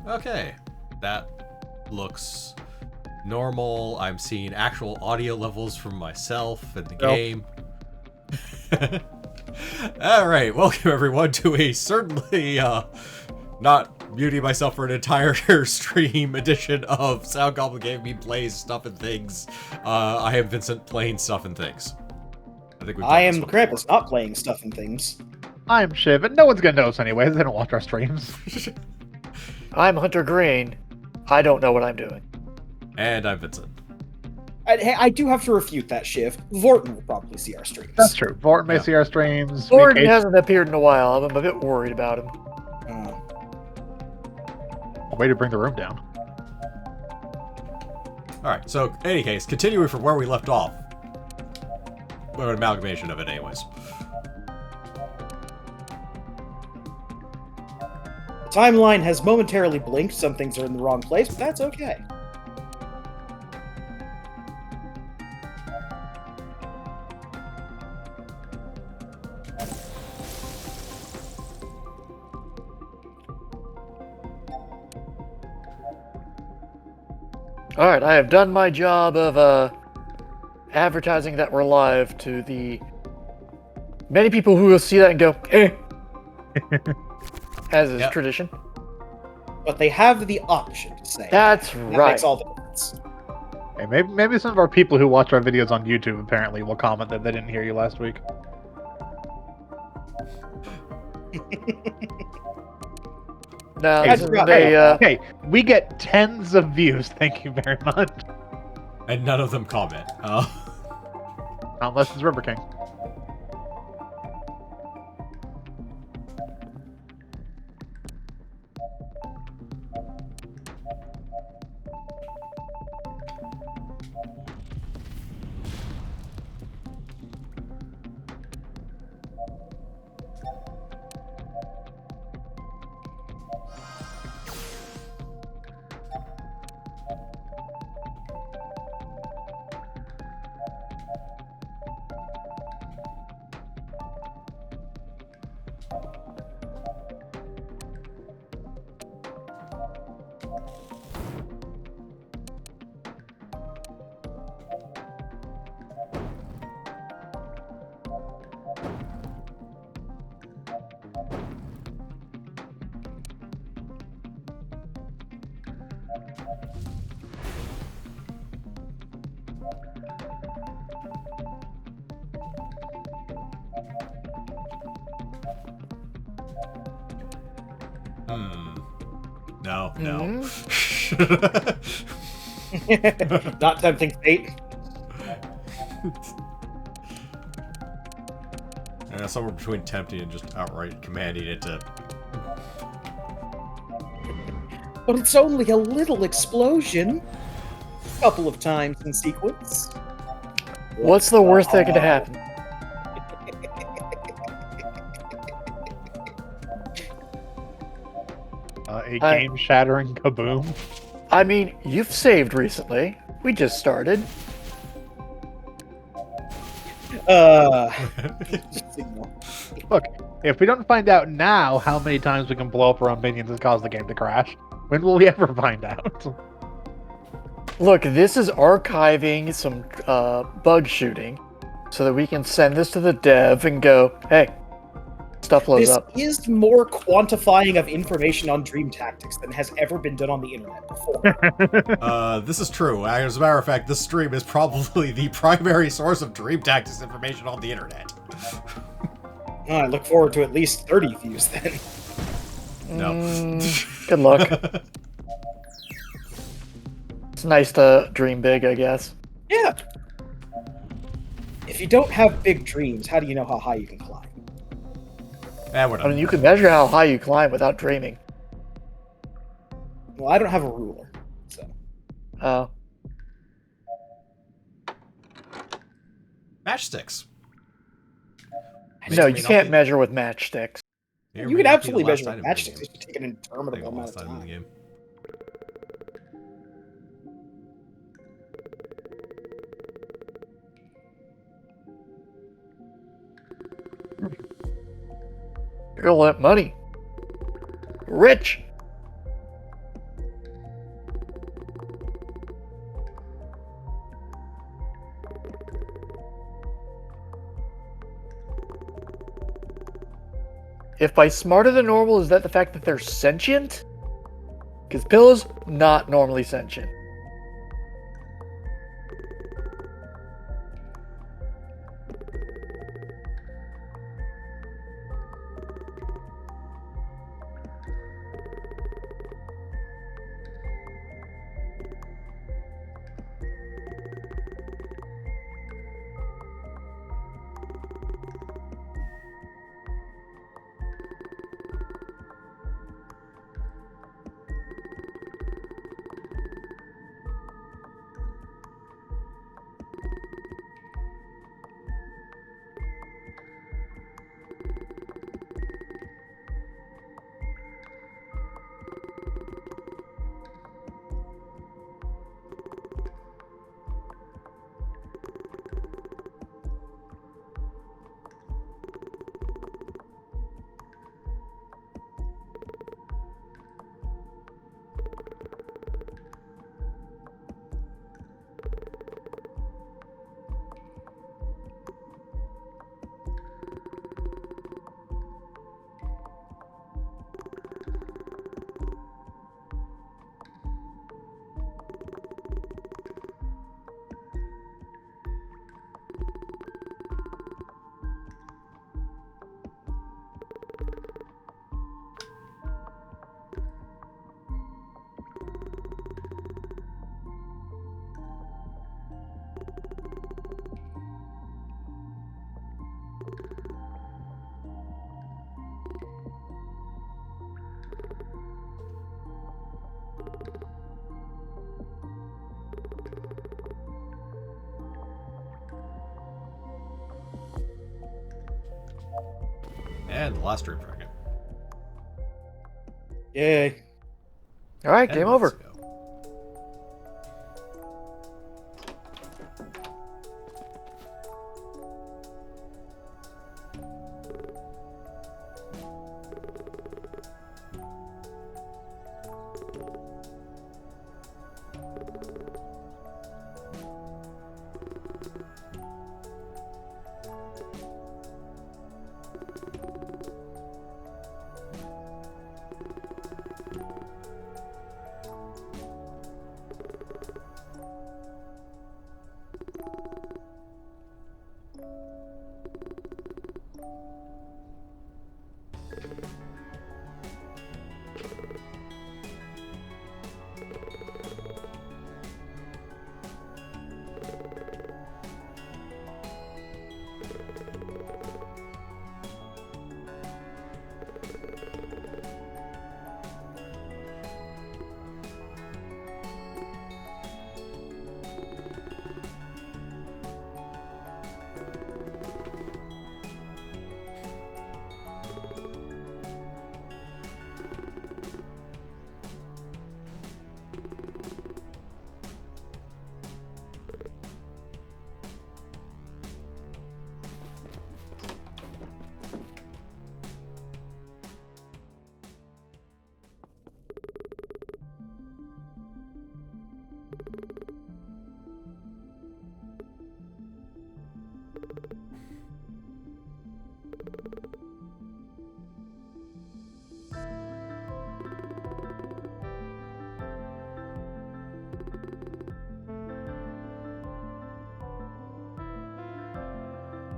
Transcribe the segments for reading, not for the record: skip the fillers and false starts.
Okay, that looks normal. I'm seeing actual audio levels from myself in the game. Alright, welcome everyone to a certainly not muting myself for an entire stream edition of Sound Goblin Game Me Plays Stuff and Things. I am Vincent playing Stuff and Things. I am Krampus, not playing Stuff and Things. I'm Shiv, and no one's gonna notice anyways. They don't watch our streams. I'm Hunter Green. I don't know what I'm doing. And I'm Vincent. I do have to refute that, Shiv. Vorton will probably see our streams. That's true. Vorton may see our streams. Gordon hasn't appeared in a while. I'm a bit worried about him. Way to bring the room down. Alright, so in any case, continuing from where we left off. Or an amalgamation of it anyways. The timeline has momentarily blinked. Some things are in the wrong place, but that's okay. Alright, I have done my job of advertising that we're live to the many people who will see that and go, eh. As is tradition. But they have the option to say. That's that right. makes all the difference. Hey, maybe some of our people who watch our videos on YouTube apparently will comment that they didn't hear you last week. No, hey, we get tens of views. Thank you very much. And none of them comment. Unless it's River King. No. Not tempting fate. Somewhere between tempting and just outright commanding it to. But it's only a little explosion. A couple of times in sequence. What's the worst that could happen? A game-shattering kaboom. I mean, you've saved recently. We just started. Look, if we don't find out now how many times we can blow up our own minions and cause the game to crash, when will we ever find out? Look, this is archiving some bug shooting so that we can send this to the dev and go, hey, stuff blows up. This is more quantifying of information on dream tactics than has ever been done on the internet before. This is true. As a matter of fact, this stream is probably the primary source of dream tactics information on the internet. I look forward to at least 30 views then. No. Good luck. It's nice to dream big, I guess. Yeah. If you don't have big dreams, how do you know how high you can climb? I mean, you can measure how high you climb without dreaming. Well, I don't have a ruler, so. Oh. Matchsticks. No, you can't measure with matchsticks. You can absolutely measure with matchsticks. It should take an interminable amount of time. Game. You're all that money. Rich. if by smarter than normal, is that the fact that they're sentient? Because pillows, not normally sentient. And the last dream fragment. Yay. All right, 10 game minutes over. ago.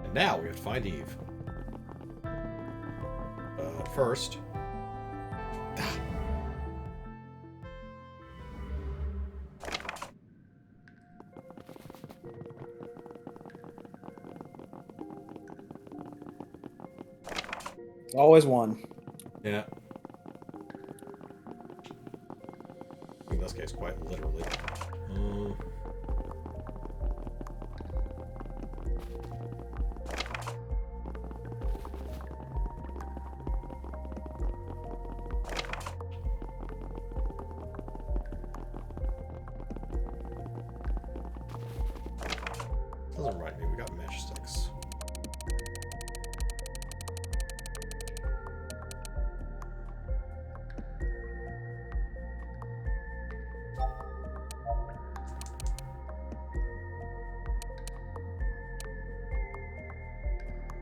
And now we have to find Eve. First. Always one. Yeah. In this case, quite literally. Doesn't remind me, we got matchsticks.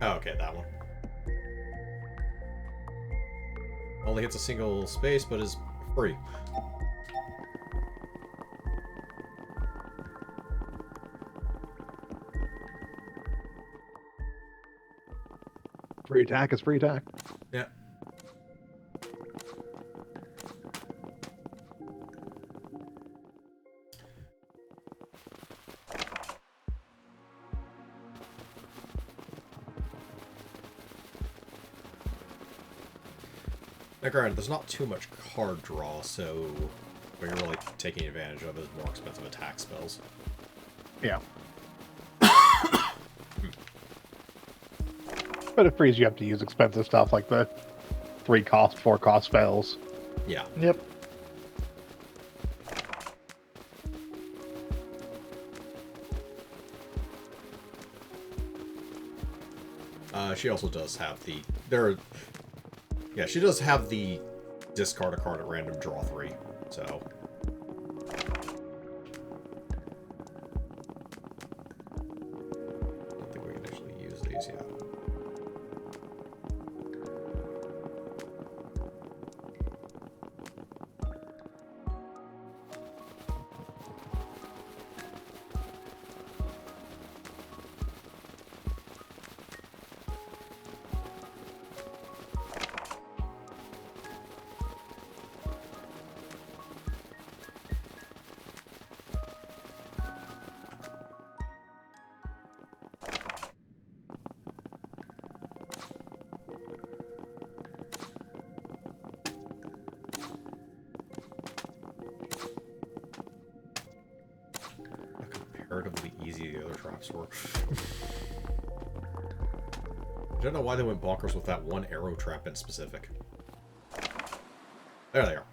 Oh, okay, that one. Only hits a single space, but is free. Free attack is free attack. Yeah. Now, granted, there's not too much card draw, so what you're really taking advantage of is more expensive attack spells. Yeah. But it frees you up to use expensive stuff like the 3-cost, 4-cost spells. Yeah. Yep. She also does have the... Yeah, she does have the discard a card at random, draw 3, so... I don't think we can actually use these yet. Comparatively easy the other traps were. I don't know why they went bonkers with that one arrow trap in specific. There they are.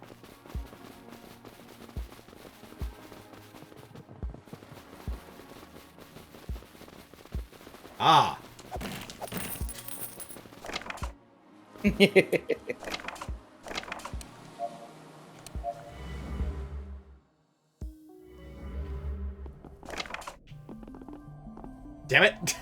Ah! Damn it!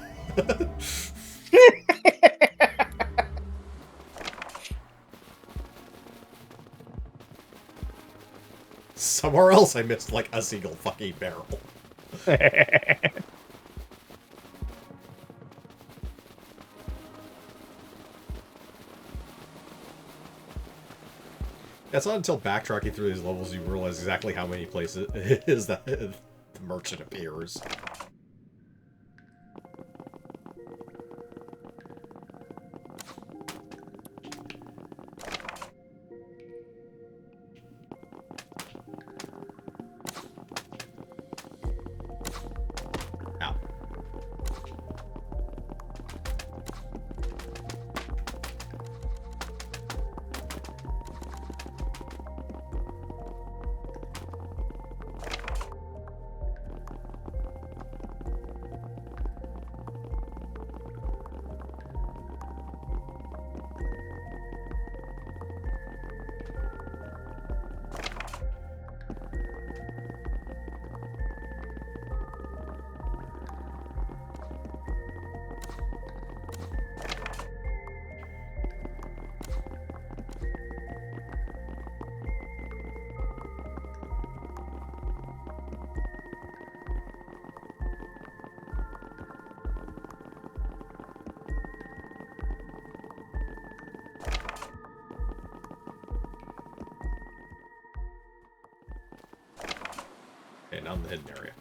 Somewhere else I missed like a single fucking barrel. It's not until backtracking through these levels you realize exactly how many places it is that the merchant appears. Ow. Okay, now in the hidden area.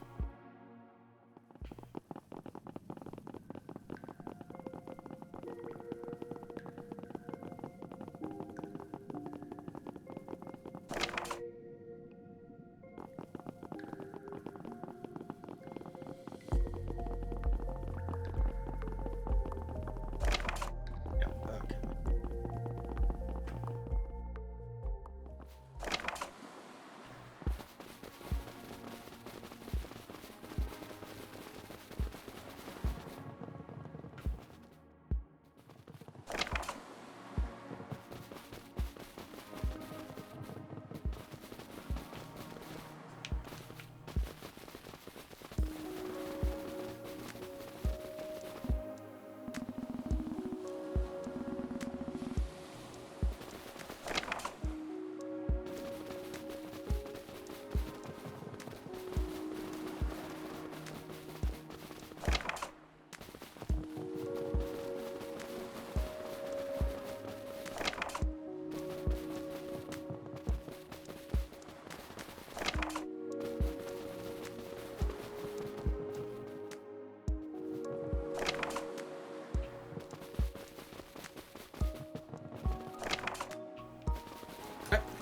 Yeah, okay.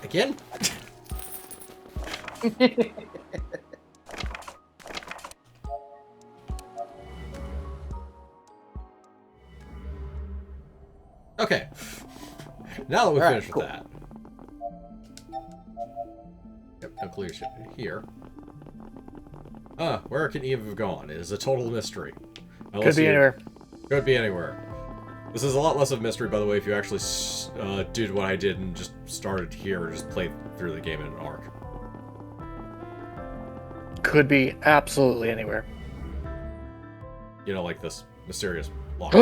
Again? Okay. Now that we've finished with that. Yep, no clear shit here. Where can Eve have gone? It is a total mystery. Could be anywhere. Could be anywhere. This is a lot less of a mystery, by the way, if you actually did what I did and just started here, just played through the game in an arc. Could be absolutely anywhere. You know, like this mysterious lock.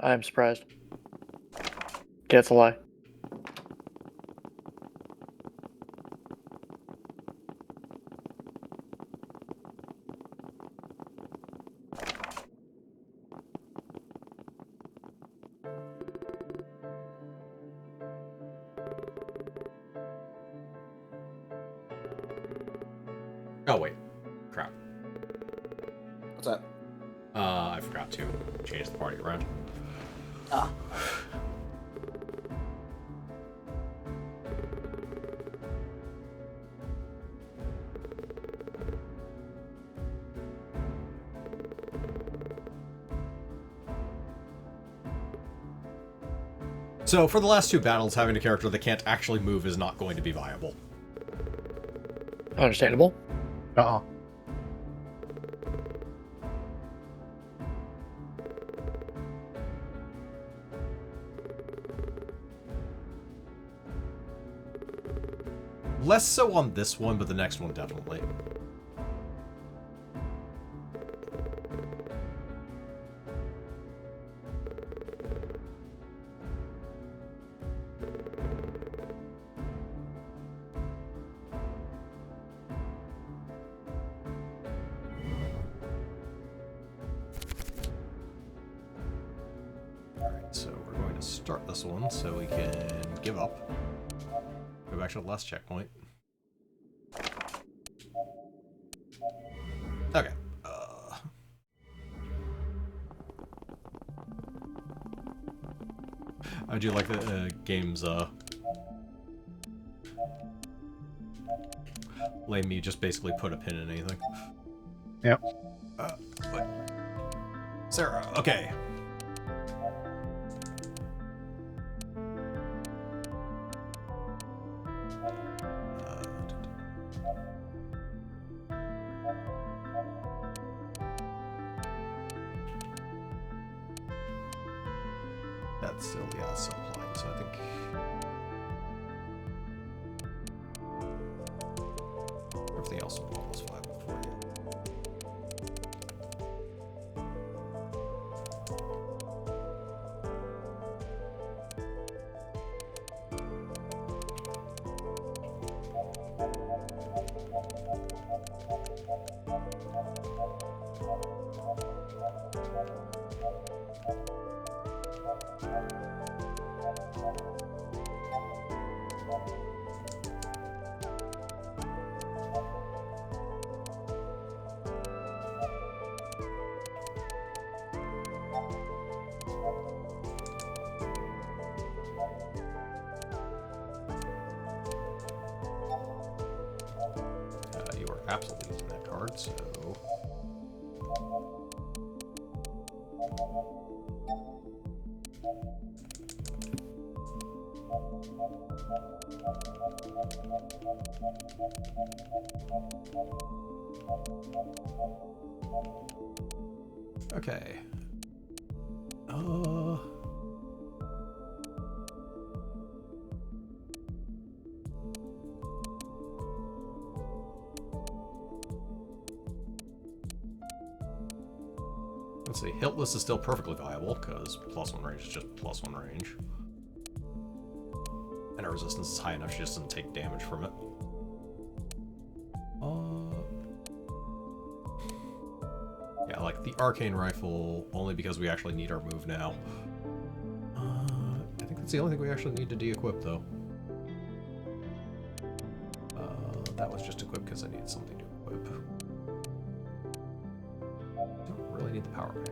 I'm surprised. That's a lie. Oh, wait. Crap. What's that? I forgot to change the party around. Ah. So, for the last two battles, having a character that can't actually move is not going to be viable. Understandable. Uh-uh. Less so on this one, but the next one definitely. Alright, so we're going to start this one so we can give up. Go back to the last checkpoint. Okay. I do like the game's letting me just basically put a pin in anything. Yep. What? Sarah, okay. That's still, yeah, that's still applying, so I think... everything else will be almost viable for you. You are absolutely using that card, so... Okay. Let's see, Hiltless is still perfectly viable, because +1 range is just +1 range. And her resistance is high enough she just doesn't take damage from it. Yeah, like the Arcane Rifle, only because we actually need our move now. I think that's the only thing we actually need to de-equip, though. That was just equipped because I needed something to equip. Don't really need the power band.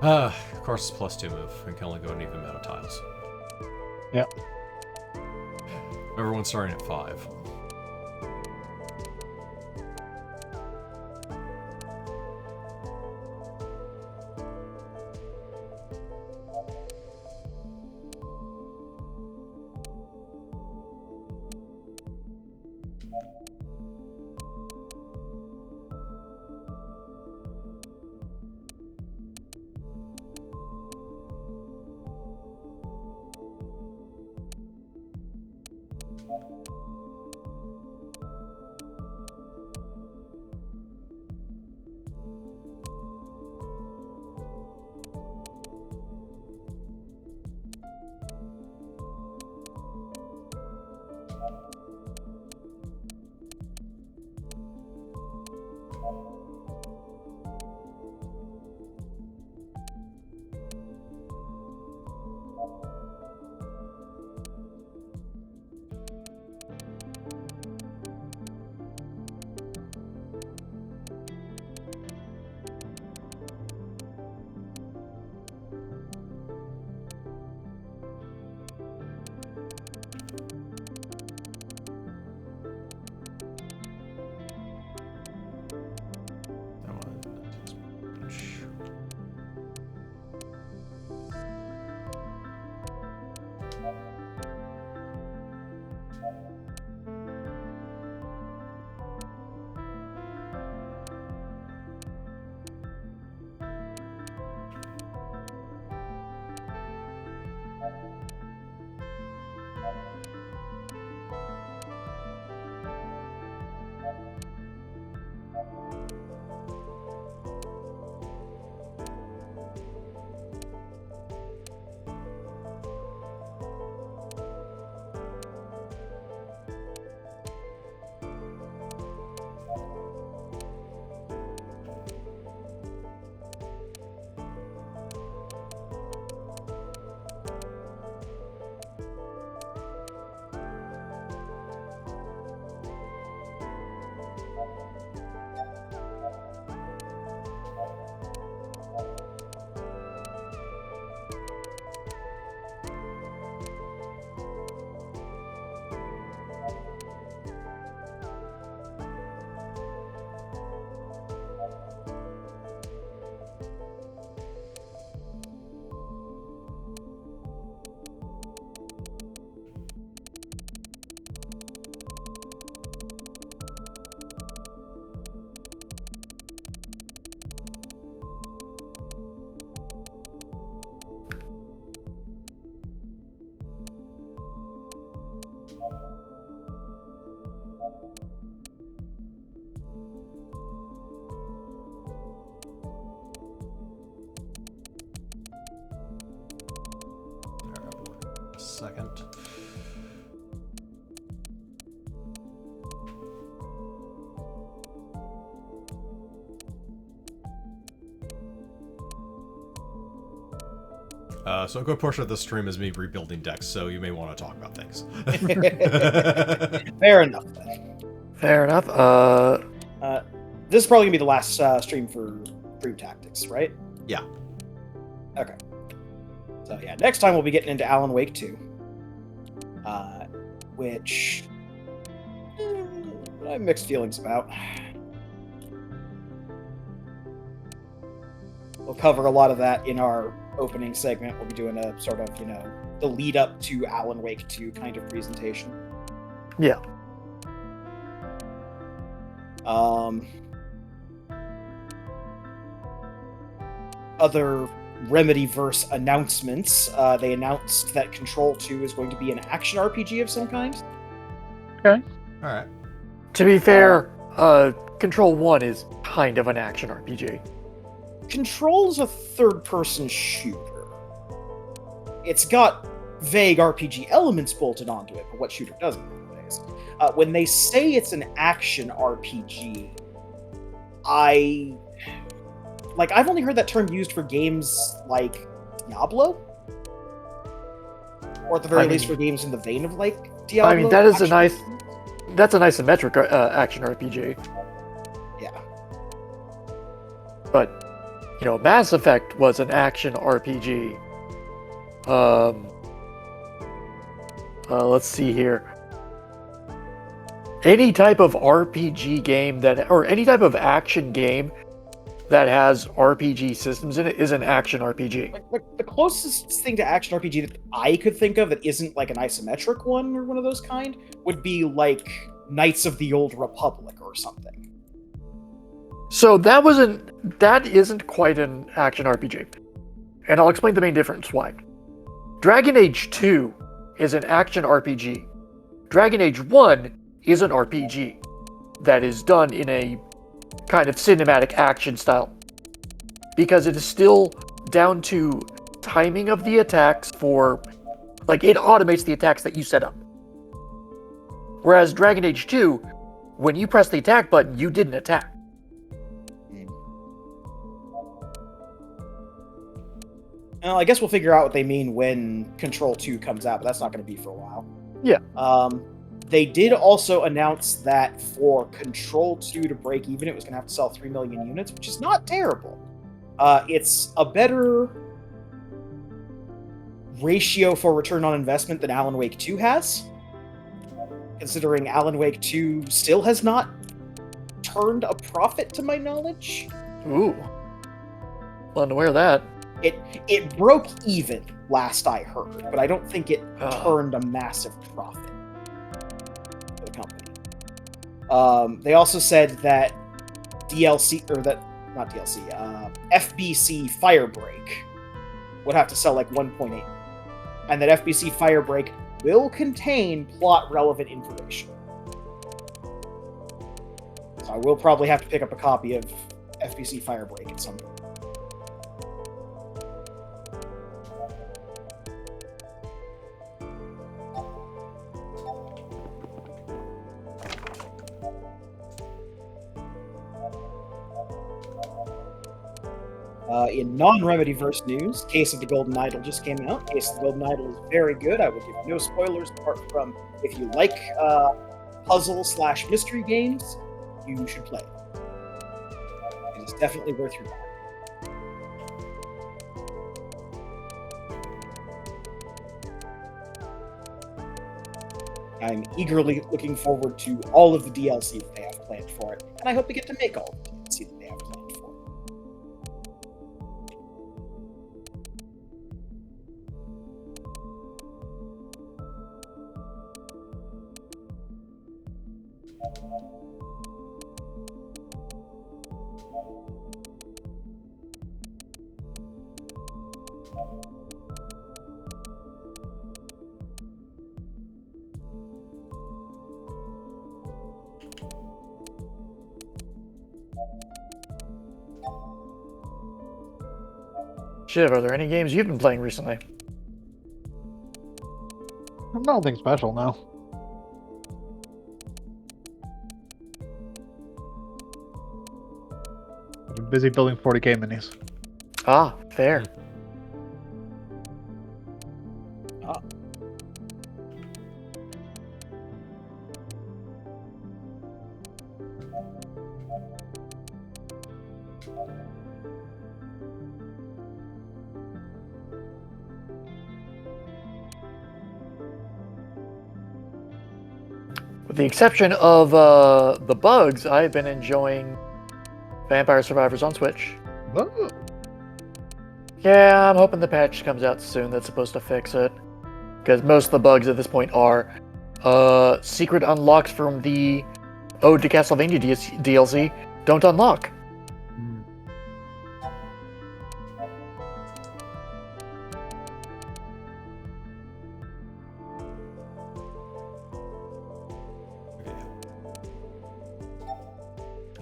Of course, it's +2 move and can only go an even amount of tiles. Yep. Everyone's starting at 5. Second. So a good portion of the stream is me rebuilding decks, so you may want to talk about things. Fair enough. Fair enough. This is probably gonna be the last stream for Dream Tactics, right? Yeah. Okay. So yeah, next time we'll be getting into Alan Wake 2, which I have mixed feelings about. We'll cover a lot of that in our opening segment. We'll be doing a sort of, the lead up to Alan Wake 2 kind of presentation. Yeah. Other Remedyverse announcements. They announced that Control 2 is going to be an action RPG of some kind. Okay. Alright. To be fair, Control 1 is kind of an action RPG. Control is a third-person shooter. It's got vague RPG elements bolted onto it, but what shooter doesn't nowadays? When they say it's an action RPG, I've only heard that term used for games like Diablo, or at the very least for games in the vein of like Diablo. I mean, that's a nice isometric action RPG. Yeah. But Mass Effect was an action RPG. Let's see here. Any type of RPG game or any type of action game that has RPG systems in it is an action RPG. Like the closest thing to action RPG that I could think of that isn't like an isometric one or one of those kind would be like Knights of the Old Republic or something. So that isn't quite an action RPG. And I'll explain the main difference why. Dragon Age 2 is an action RPG. Dragon Age 1 is an RPG that is done in a kind of cinematic action style. Because it is still down to timing of the attacks it automates the attacks that you set up. Whereas Dragon Age 2, when you press the attack button, you didn't attack. Well, I guess we'll figure out what they mean when Control 2 comes out, but that's not going to be for a while. Yeah. They did also announce that for Control 2 to break even, it was going to have to sell 3 million units, which is not terrible. It's a better ratio for return on investment than Alan Wake 2 has, considering Alan Wake 2 still has not turned a profit to my knowledge. Ooh. Unaware of that. It broke even last I heard, but I don't think it turned a massive profit for the company. They also said that FBC Firebreak would have to sell like 1.8, and that FBC Firebreak will contain plot-relevant information. So I will probably have to pick up a copy of FBC Firebreak at some point. In non-Remedyverse news, Case of the Golden Idol just came out. Case of the Golden Idol is very good. I will give no spoilers apart from if you like puzzle/mystery games, you should play it. It is definitely worth your time. I'm eagerly looking forward to all of the DLC that they have planned for it, and I hope to get to make all of the DLC that they have planned for it. Shiv, are there any games you've been playing recently? Nothing special, no. I've been busy building 40k minis. Ah, fair. With the exception of the bugs, I've been enjoying Vampire Survivors on Switch. Oh. Yeah, I'm hoping the patch comes out soon that's supposed to fix it. Because most of the bugs at this point are secret unlocks from the Ode to Castlevania DLC don't unlock.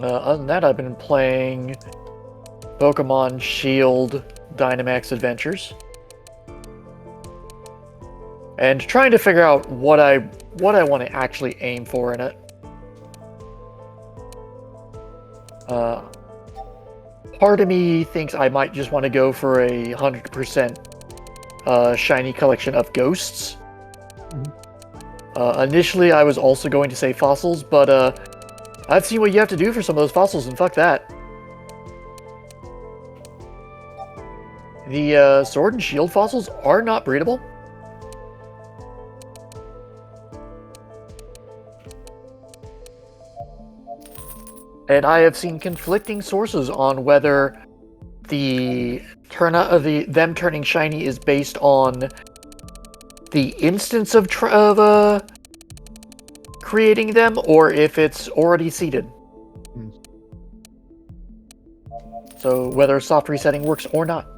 Other than that, I've been playing Pokemon Shield Dynamax Adventures. And trying to figure out what I want to actually aim for in it. Part of me thinks I might just want to go for a 100% shiny collection of ghosts. Initially, I was also going to say fossils, but I've seen what you have to do for some of those fossils, and fuck that. The sword and shield fossils are not breedable. And I have seen conflicting sources on whether the them turning shiny is based on the instance of creating them, or if it's already seeded. So whether soft resetting works or not.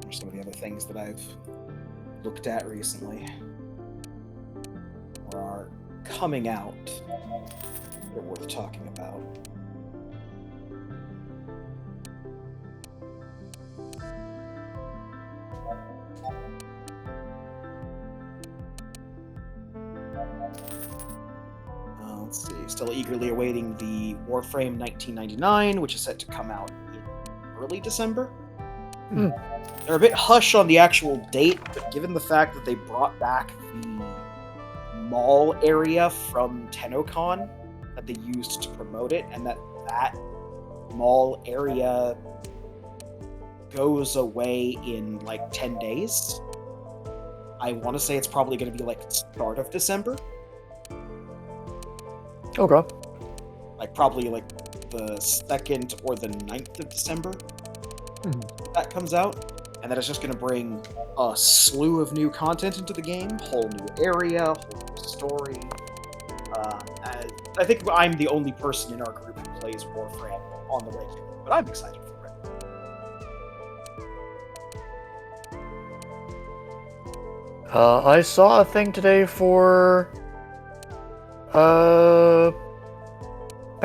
Or some of the other things that I've looked at recently or are coming out that are worth talking about. Let's see. Still eagerly awaiting the Warframe 1999, which is set to come out in early December. They're a bit hush on the actual date, but given the fact that they brought back the mall area from TennoCon that they used to promote it, and that mall area goes away in like 10 days, I want to say it's probably going to be like start of December. Okay. Like probably like the 2nd or the 9th of December that comes out. And that is just going to bring a slew of new content into the game, whole new area, whole new story. I think I'm the only person in our group who plays Warframe on the regular, but I'm excited for it. I saw a thing today for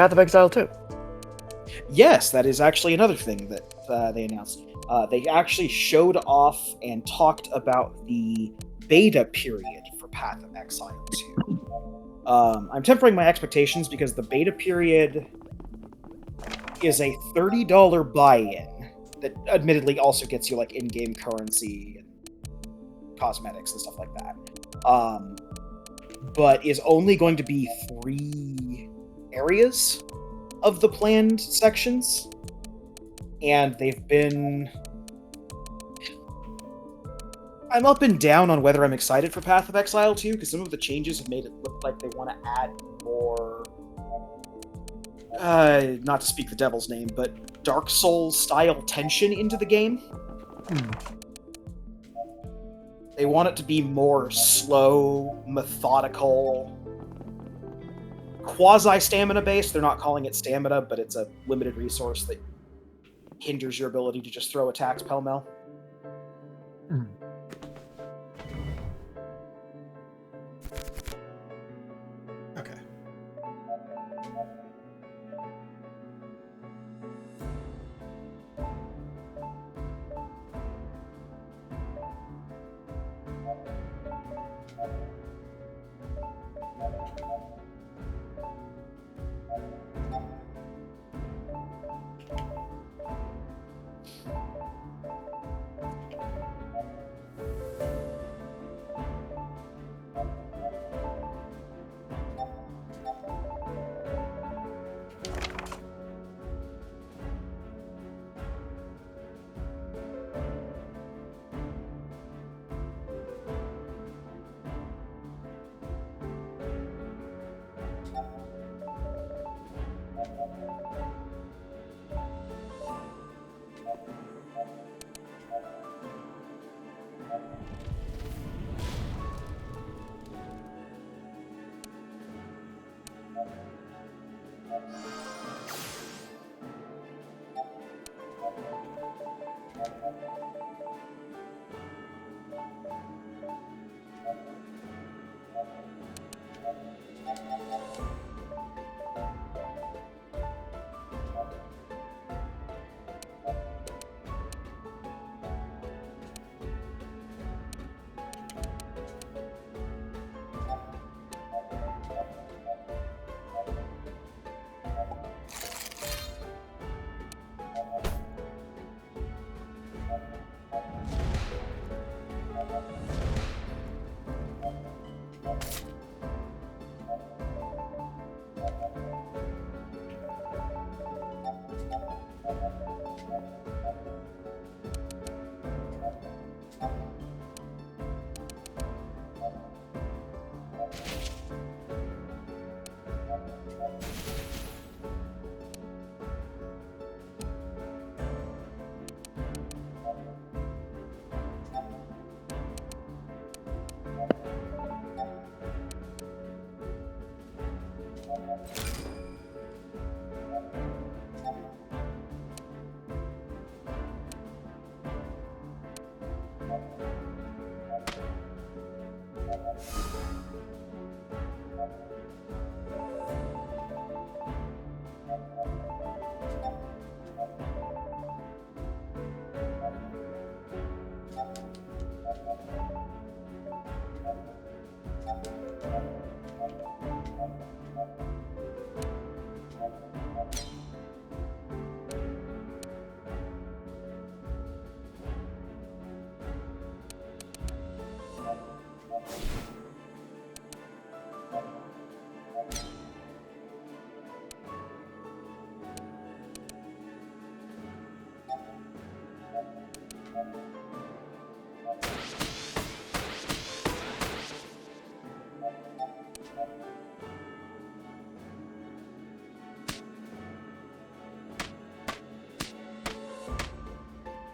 Path of Exile 2. Yes, that is actually another thing that they announced. They actually showed off and talked about the beta period for Path of Exile 2. I'm tempering my expectations because the beta period is a $30 buy-in that admittedly also gets you like in-game currency and cosmetics and stuff like that. But is only going to be 3 areas of the planned sections. And they've been... I'm up and down on whether I'm excited for Path of Exile 2, because some of the changes have made it look like they want to add more... not to speak the devil's name, but Dark Souls-style tension into the game. They want it to be more slow, methodical, quasi-stamina based. They're not calling it stamina, but it's a limited resource that hinders your ability to just throw attacks pell-mell. Okay.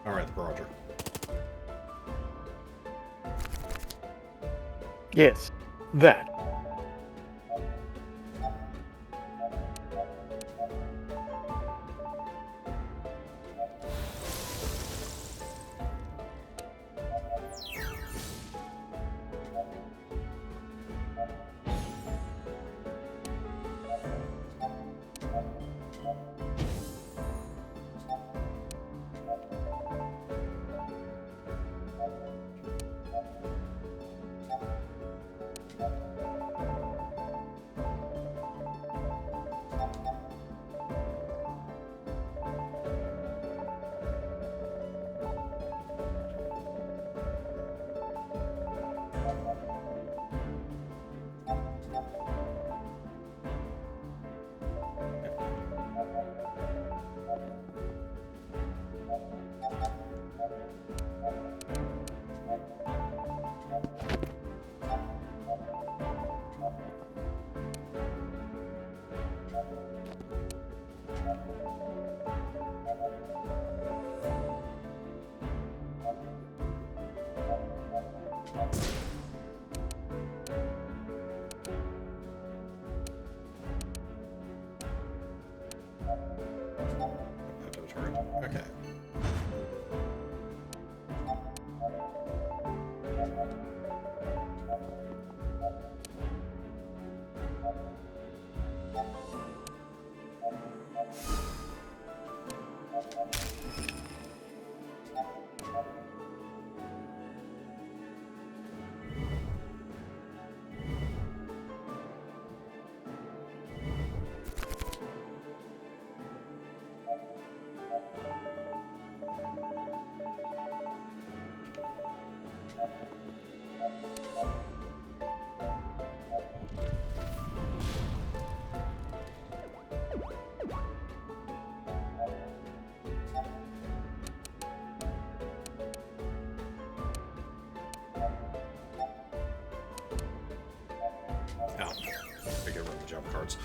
All right, Roger. Yes, that. cards.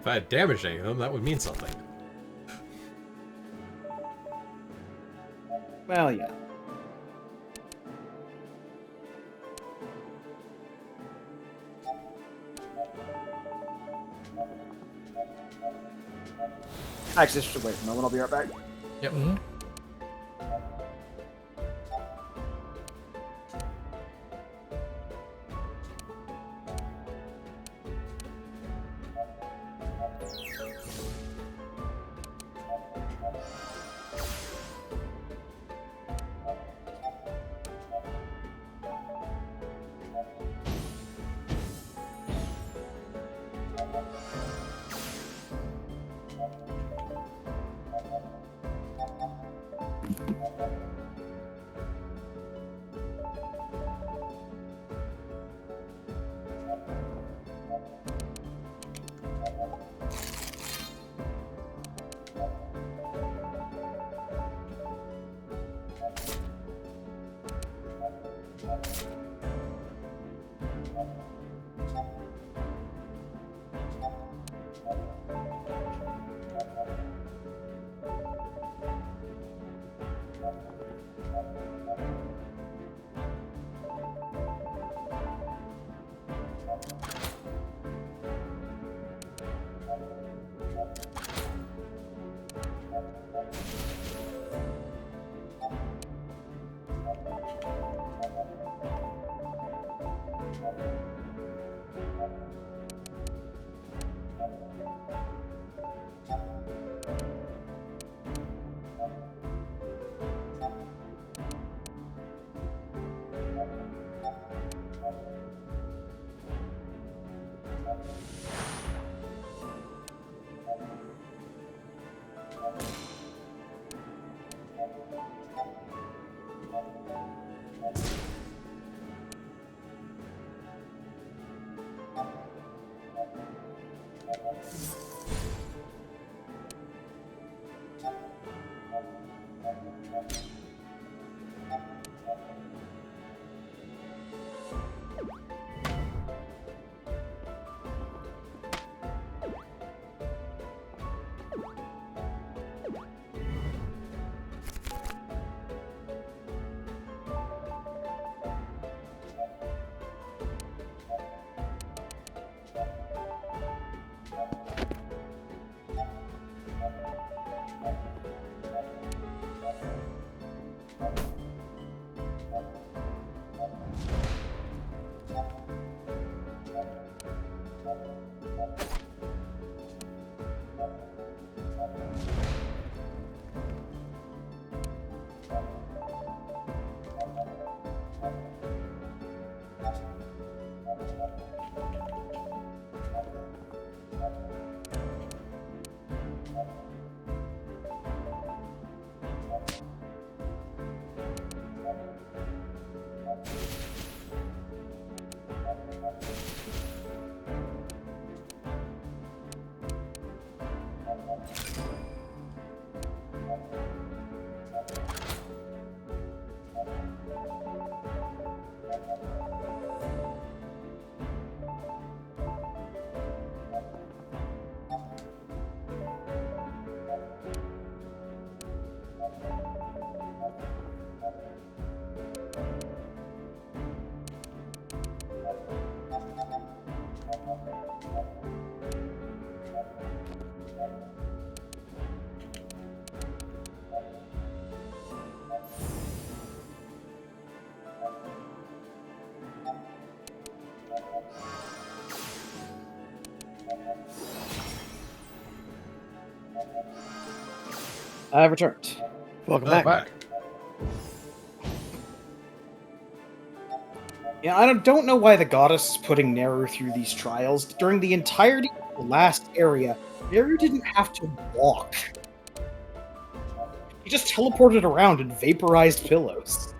If I had damaged any of them, that would mean something. Well, yeah. Actually, just wait a moment. I'll be right back. Yep. I've returned. Welcome Welcome back. back. Yeah, I don't know why the goddess is putting Neru through these trials. During the entirety of the last area, Neru didn't have to walk. He just teleported around and vaporized pillows.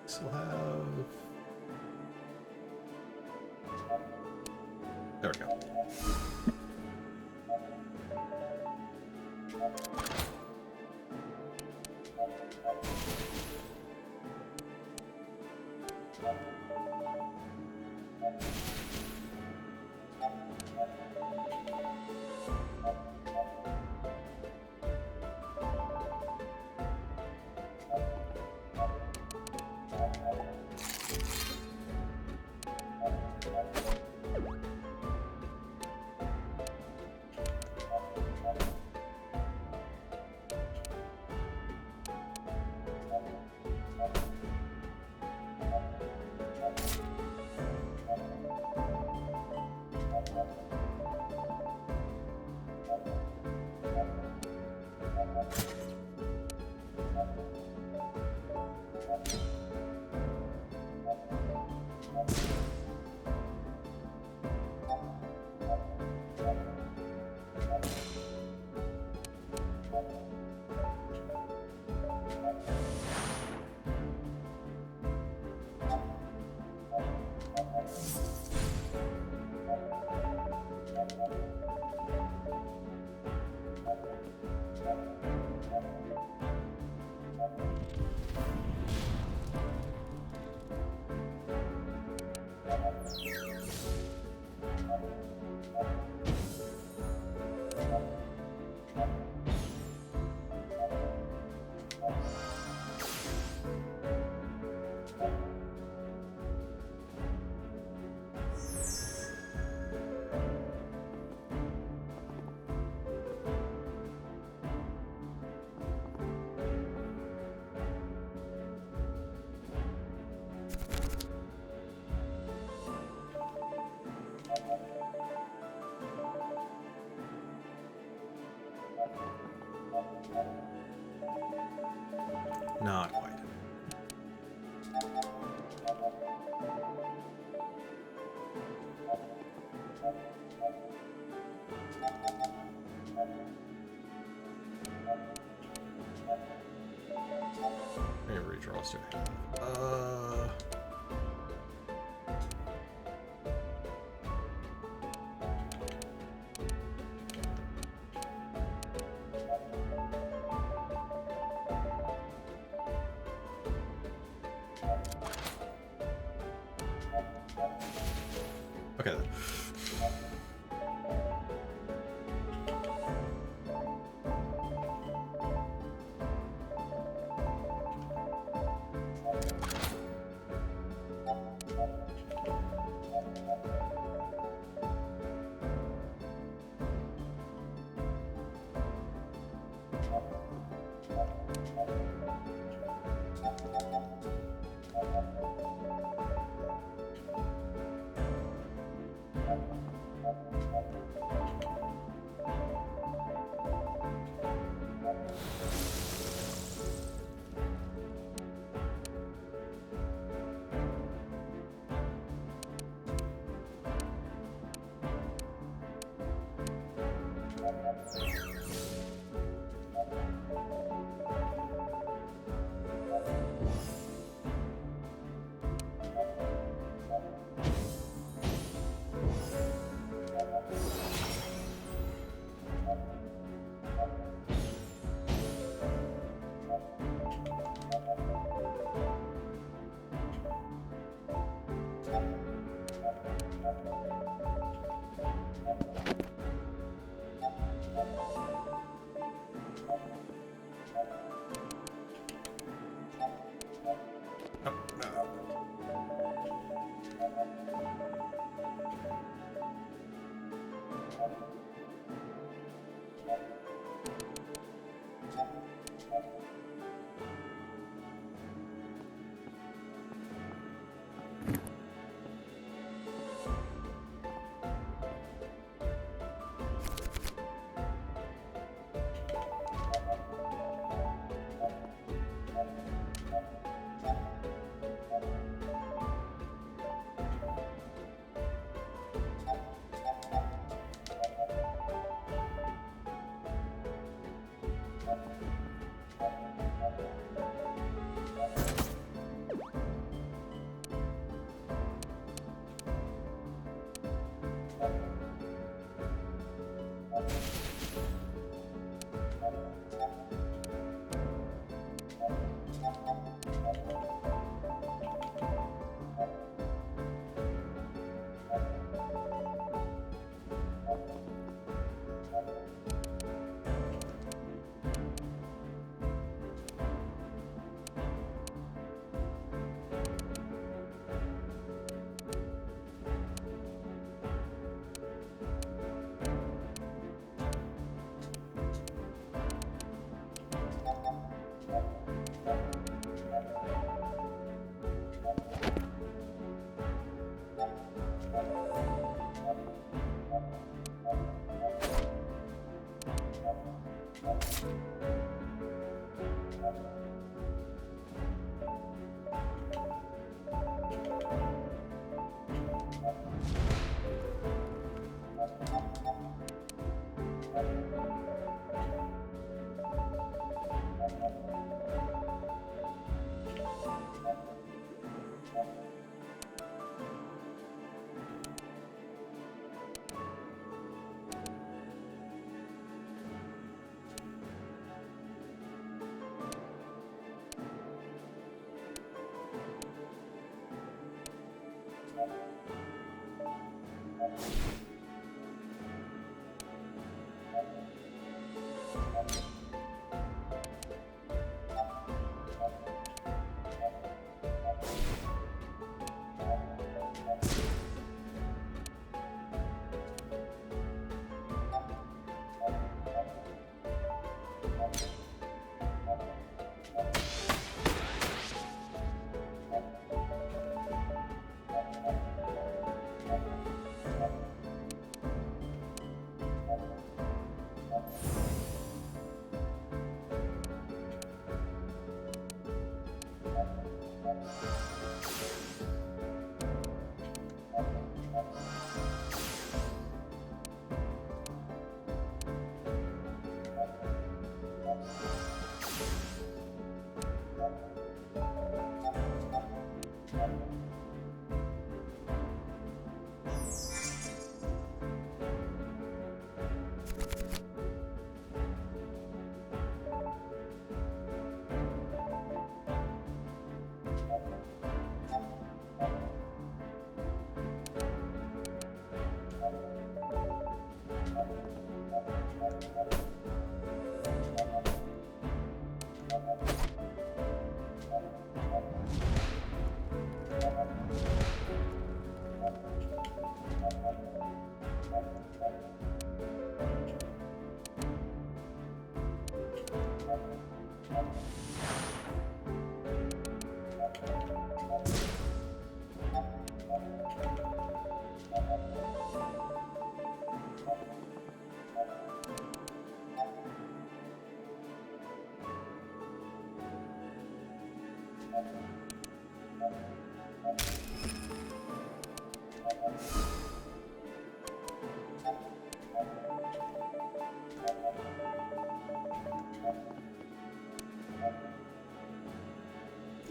Still have. There we go. Not quite. Maybe redraw soon. Okay then.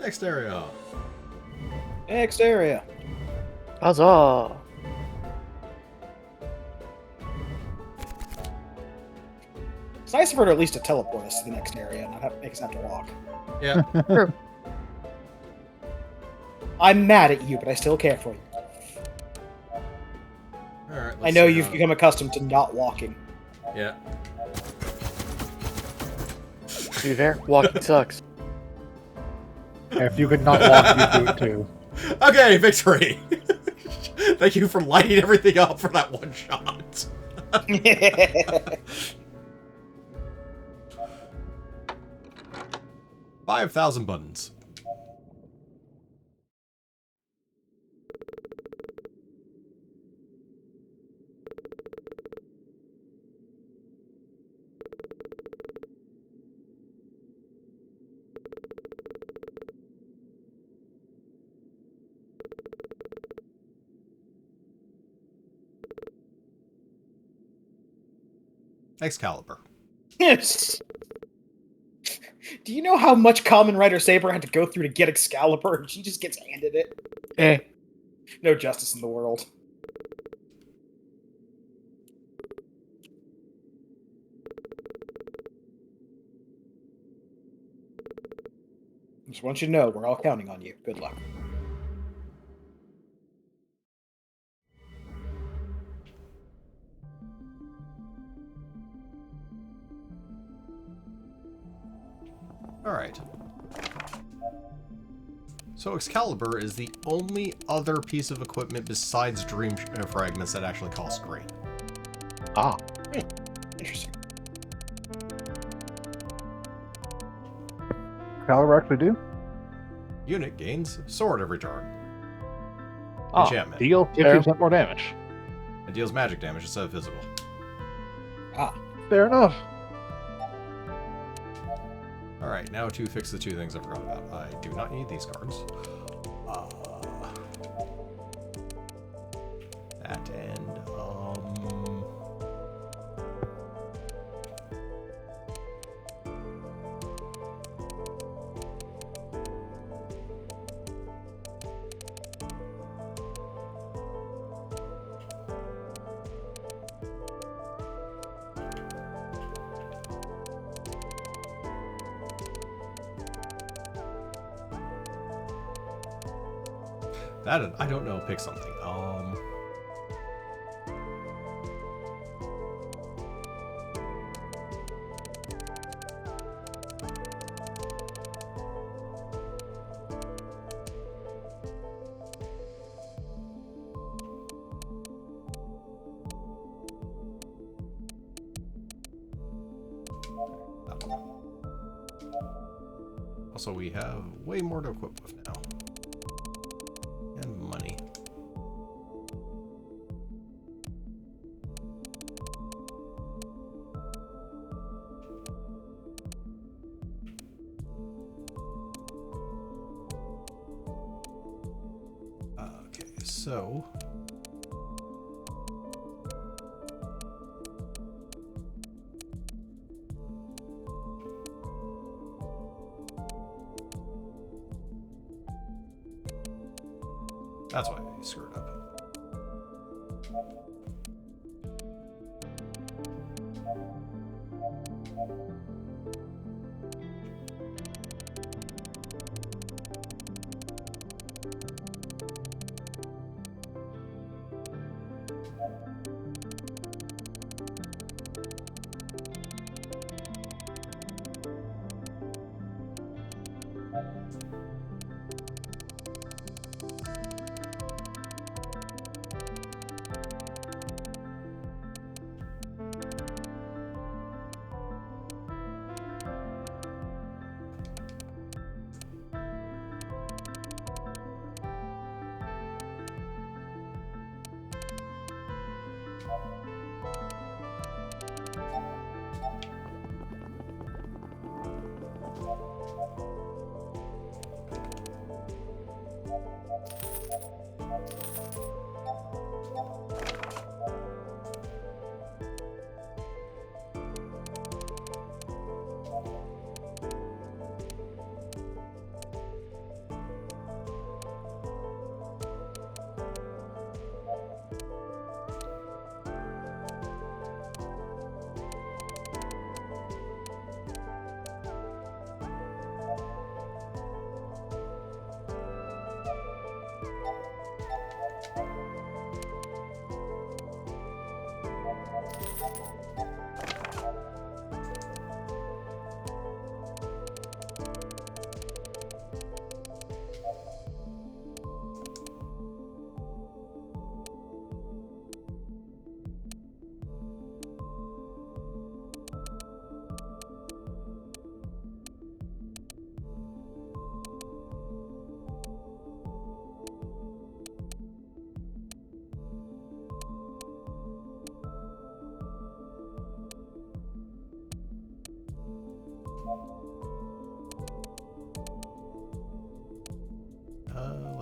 Next area. Next area. Huzzah! It's nice of her to at least to teleport us to the next area and not make us have to walk. Yeah. I'm mad at you, but I still care for you. Alright, I know you've become accustomed to not walking. Yeah. To be fair, walking sucks. If you could not walk, you'd do it too. Okay, victory! Thank you for lighting everything up for that one shot. 5,000 buttons. Excalibur. Yes. Do you know how much Kamen Rider Saber had to go through to get Excalibur, and she just gets handed it? Eh. No justice in the world. Just want you to know, we're all counting on you. Good luck. Alright. So Excalibur is the only other piece of equipment besides Dream Fragments that actually costs green. Ah. Interesting. Excalibur actually do? Unit gains sword every turn. Ah, Enchantment. deal 50% more damage. It deals magic damage instead of physical. Ah. Fair enough. Alright, now to fix the two things I forgot about. I do not need these cards. That and, that, I don't know, pick something. That one. Also, we have way more to equip with now. And money. Okay, so... That's why I screwed up.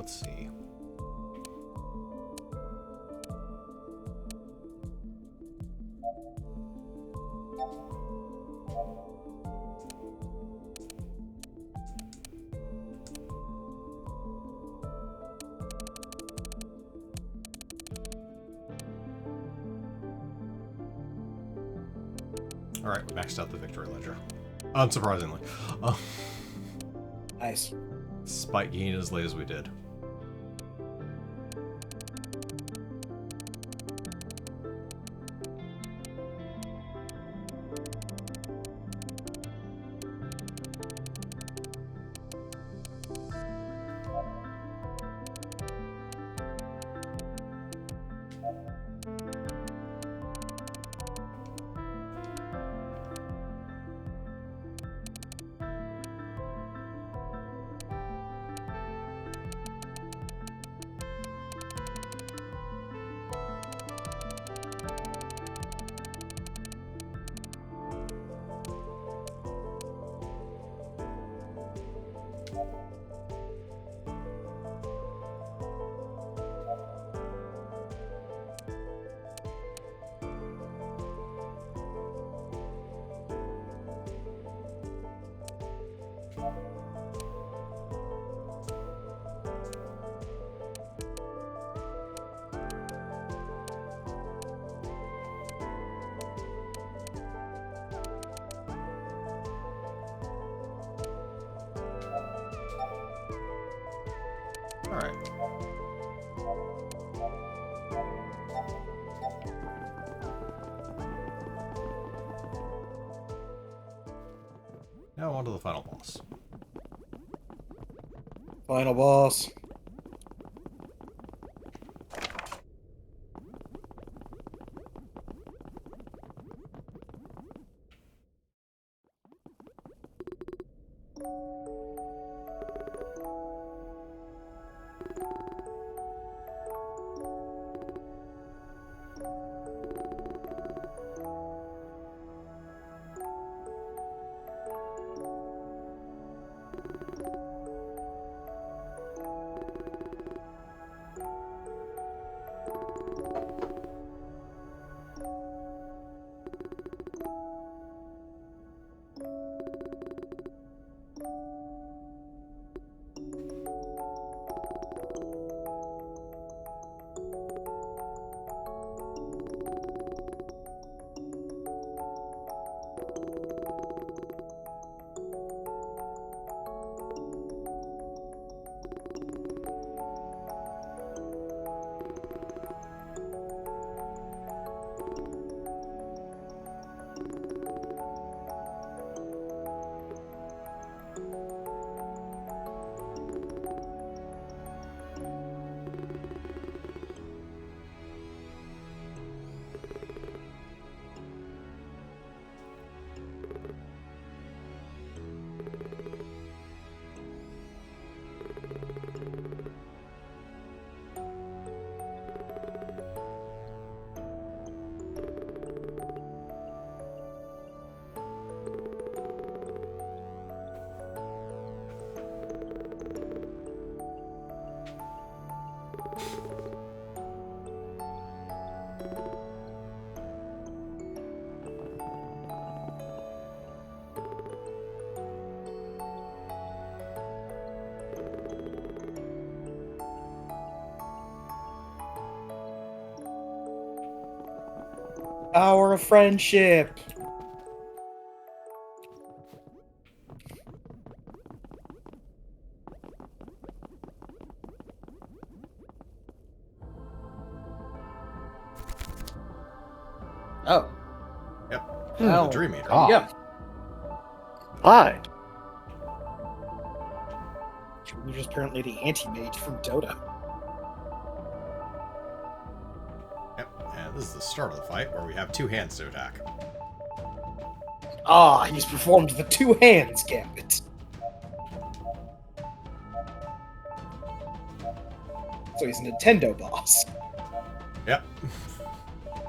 let's see. Alright, we maxed out the victory ledger. Unsurprisingly. Nice. Despite getting as late as we did. Alright. Now on to the final boss. Final boss. Power of friendship. Oh. Yep. Oh. The Dream Eater. Ah. Yeah. Hi. You're just apparently the anti-mage from Dota. Yep. And this is the start of the fight where we have two hands to attack. Ah, he's performed the two hands gambit. So he's a Nintendo boss. Yep.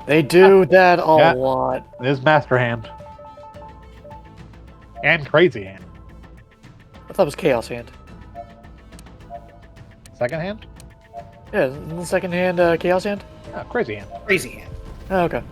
They do that a Yeah. lot. There's Master Hand. And Crazy Hand. I thought it was Chaos Hand. Second hand? Yeah, isn't the second hand Chaos Hand? Oh, crazy hand. Crazy hand. Oh, okay.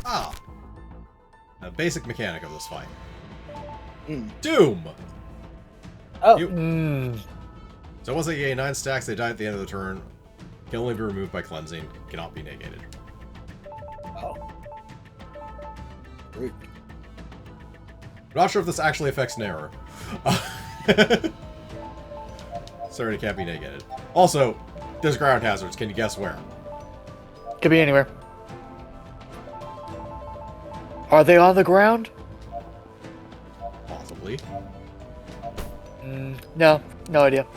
Ah. A basic mechanic of this fight. Mm. Doom! Oh, So once they gain 9 stacks, they die at the end of the turn. Can only be removed by cleansing. Cannot be negated. oh. Rude. Not sure if this actually affects Nair. Sorry, it can't be negated. Also, there's ground hazards. Can you guess where? Could be anywhere. Are they on the ground? Possibly. No, no idea.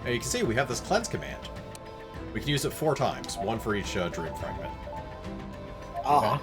And you can see we have this cleanse command. We can use it 4 times, 1 for each dream fragment. Ah.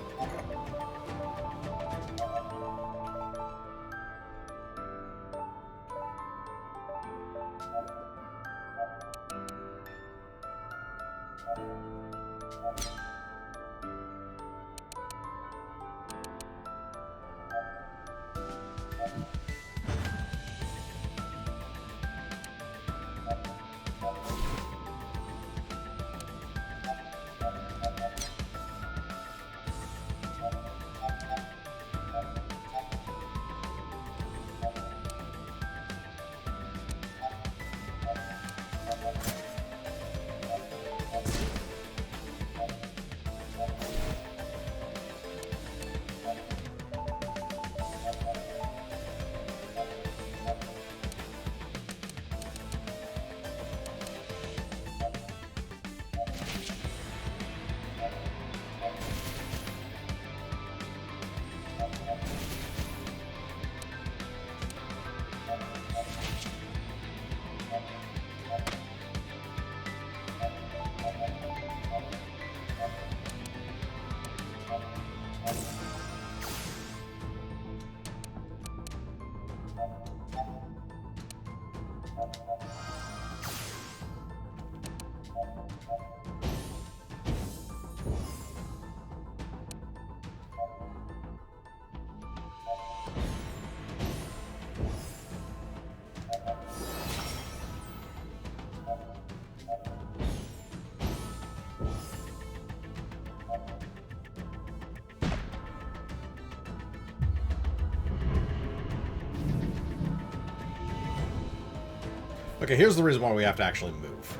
Okay, here's the reason why we have to actually move.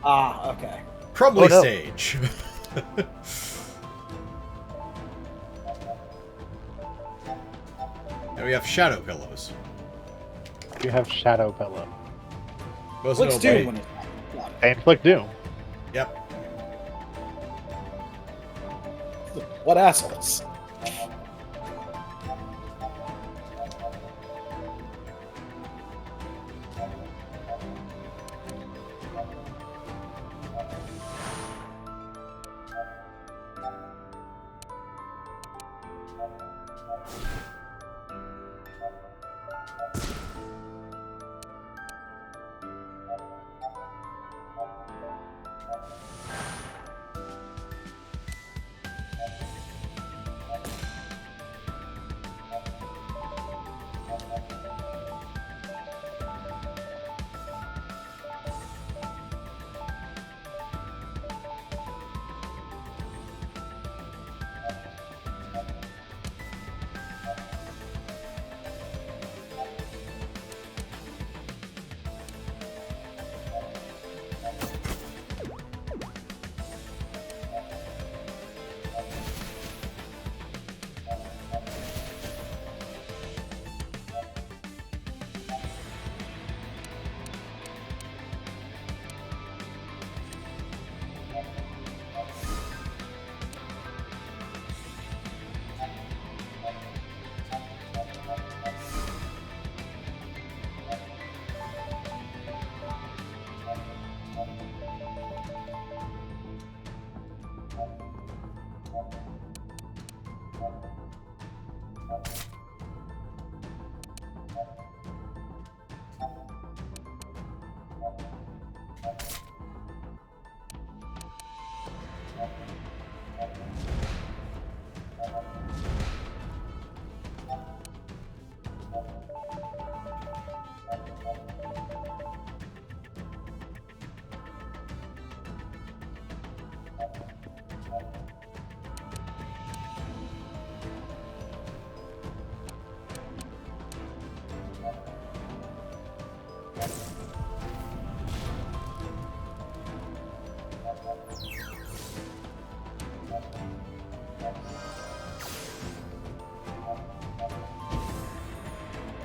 Ah, okay. Crumbly Oh, no. stage. And we have shadow pillows. You have Shadow Pillow. Most Looks notably- Doom when it's not. And Inflict Doom. Yep. What assholes?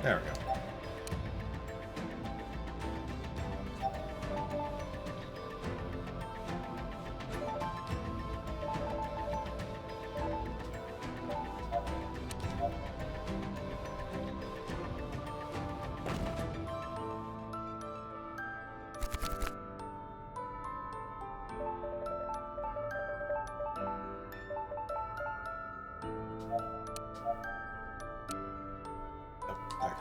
There we go. Oh, okay.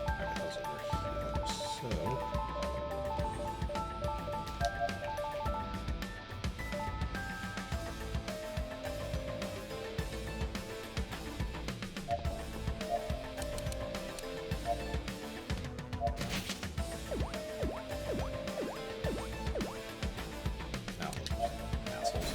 Alright, those over here. So... Now, assholes.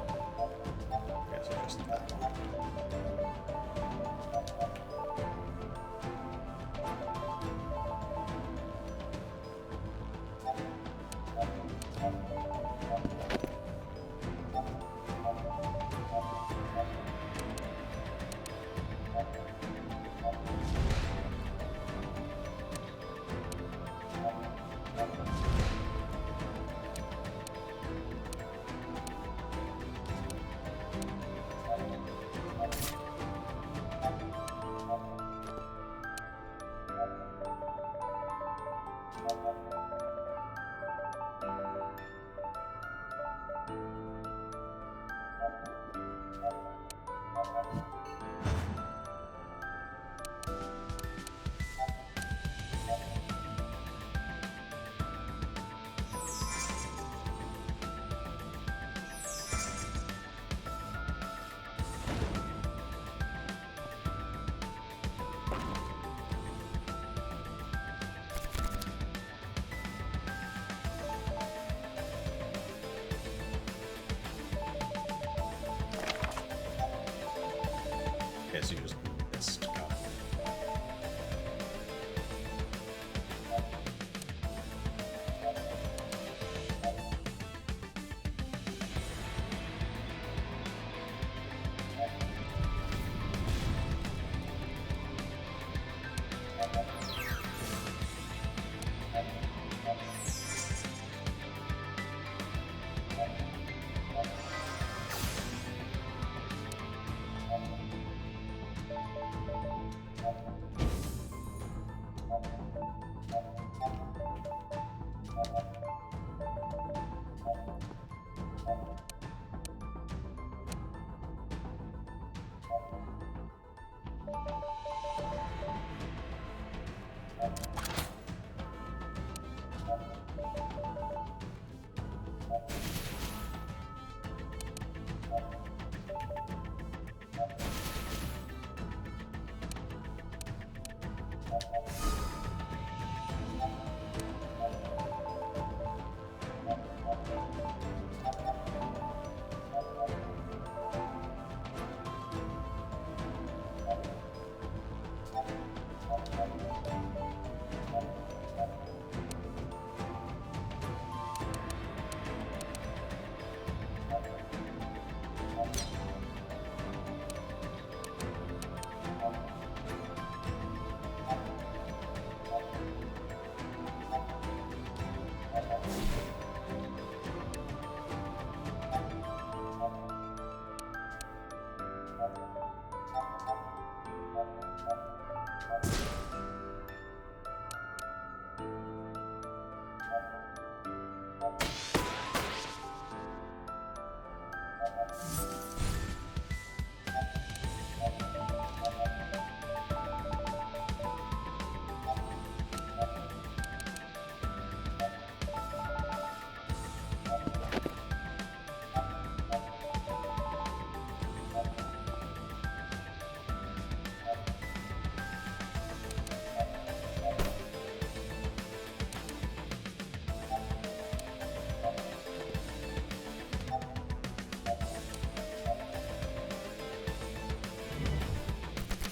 Okay, so just that one. Okay, so you just missed. Got it.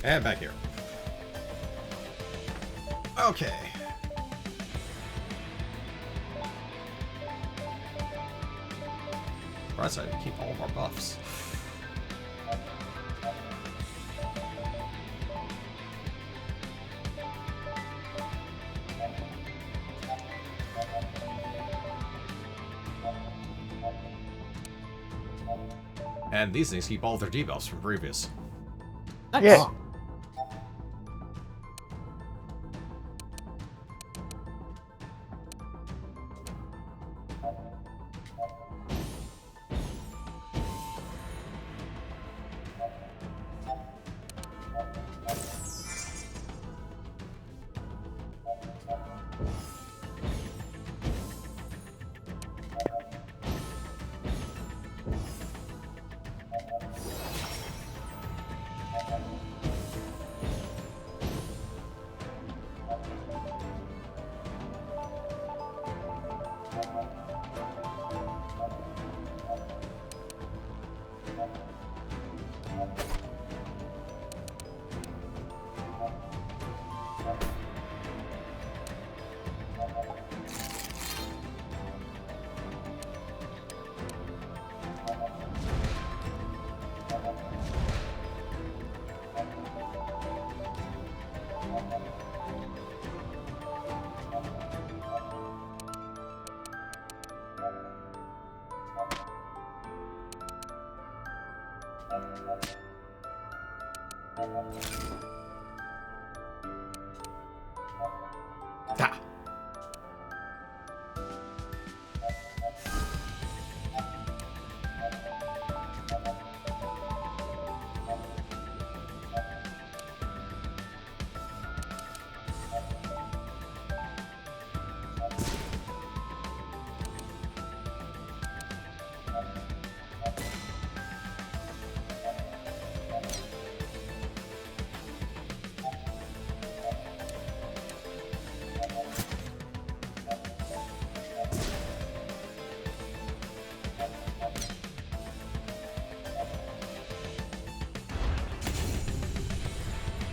And back here. Okay. Right side, we keep all of our buffs. And these things keep all their debuffs from previous. Nice. Yeah. Ah.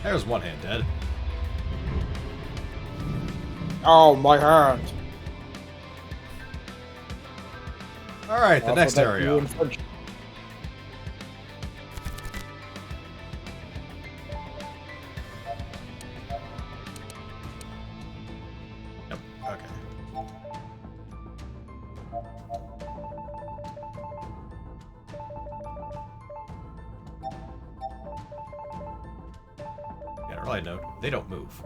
There's one hand dead. Oh, my hand. Alright, the next area. Yep, okay. Yeah, really no, they don't move.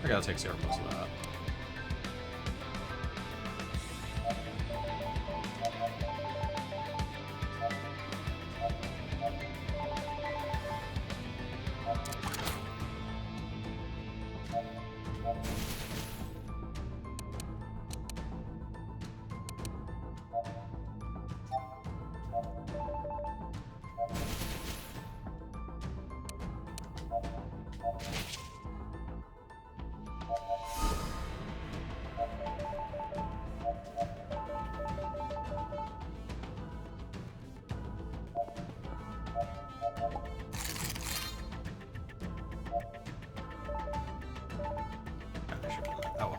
I gotta take care of most of that. I should get that one.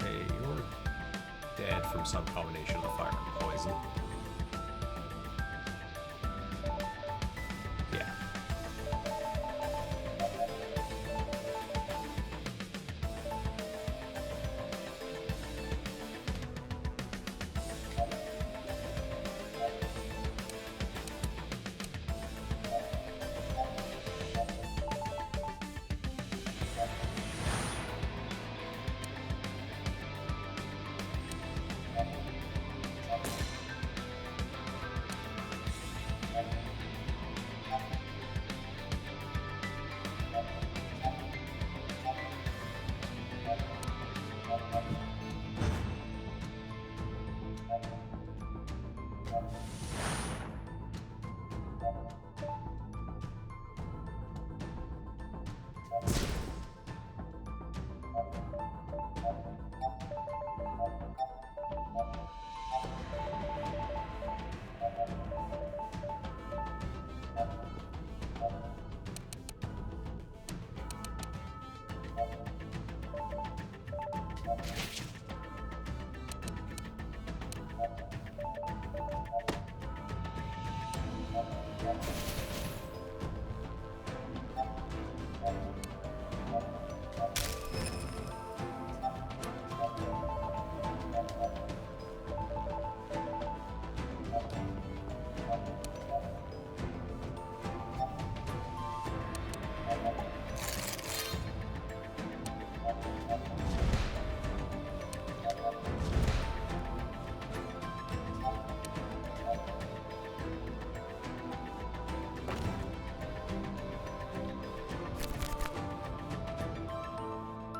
Hey, you're dead from some combination of the fire and poison. Yeah.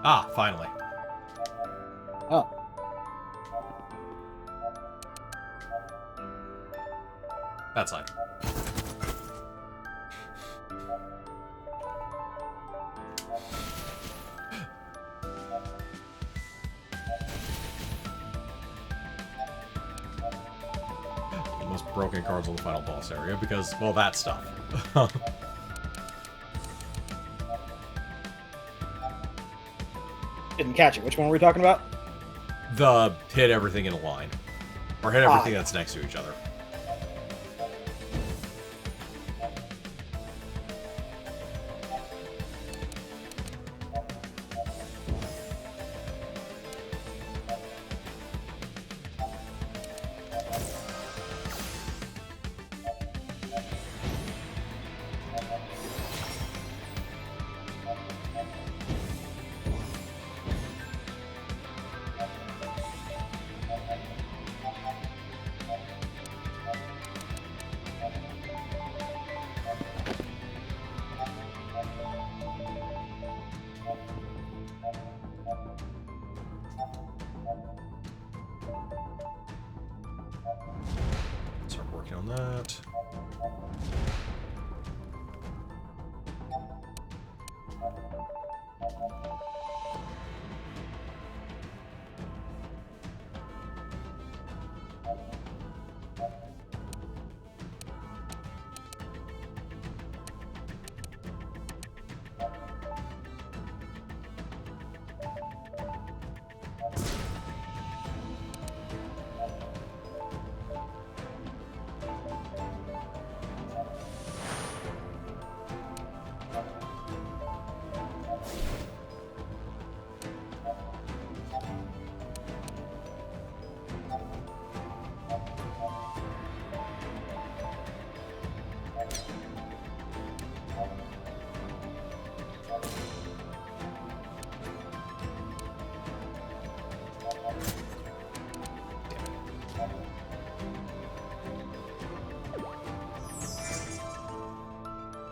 Ah, finally. Oh. That side. The most broken cards on the final boss area because, well, that stuff. Didn't catch it. Which one were we talking about? The hit everything in a line. Or hit everything that's next to each other. Start working on that.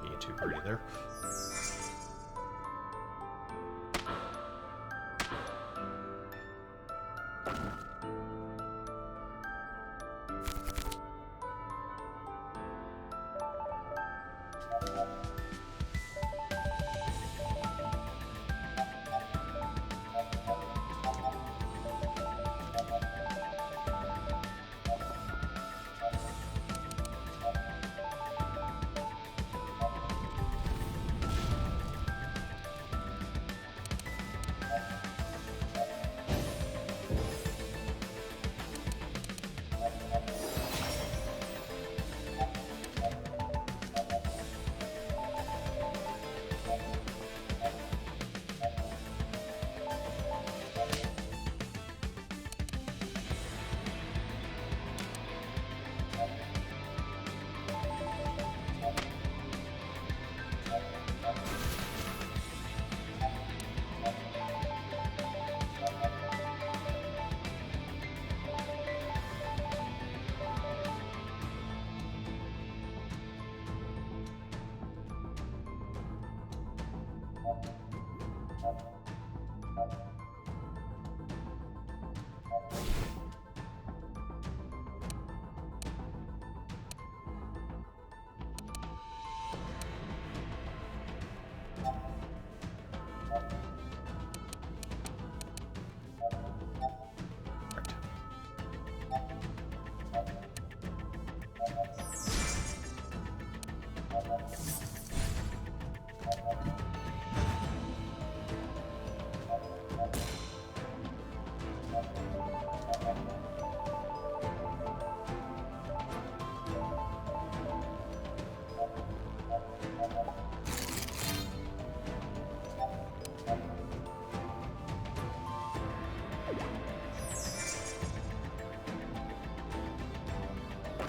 Being too greedy there.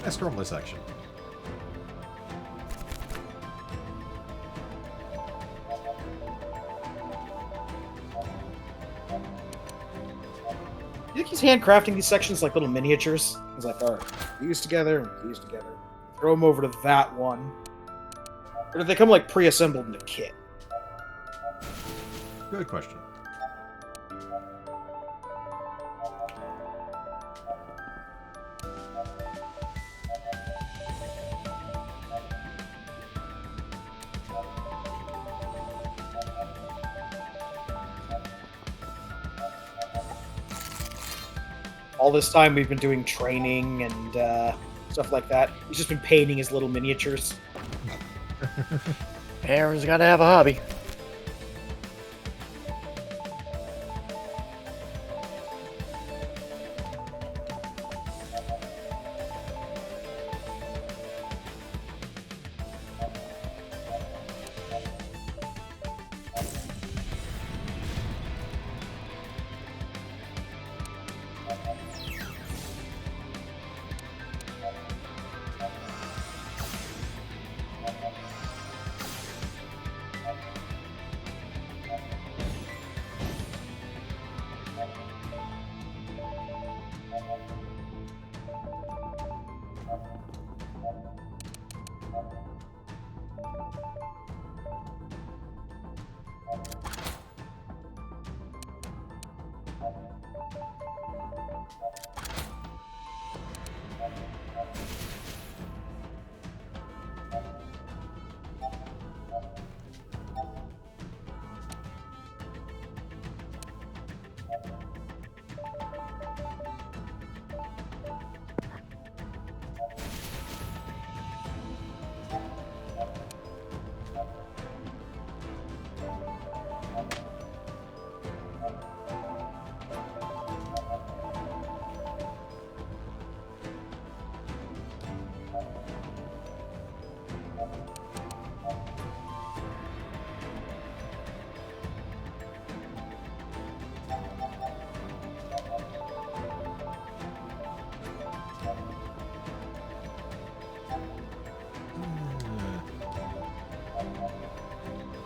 Let's storm this section. You think he's handcrafting these sections like little miniatures? He's like, all right, these together, these together. Throw them over to that one. Or do they come like pre-assembled in a kit? Good question. All this time we've been doing training and stuff like that. He's just been painting his little miniatures. Aaron's got to have a hobby.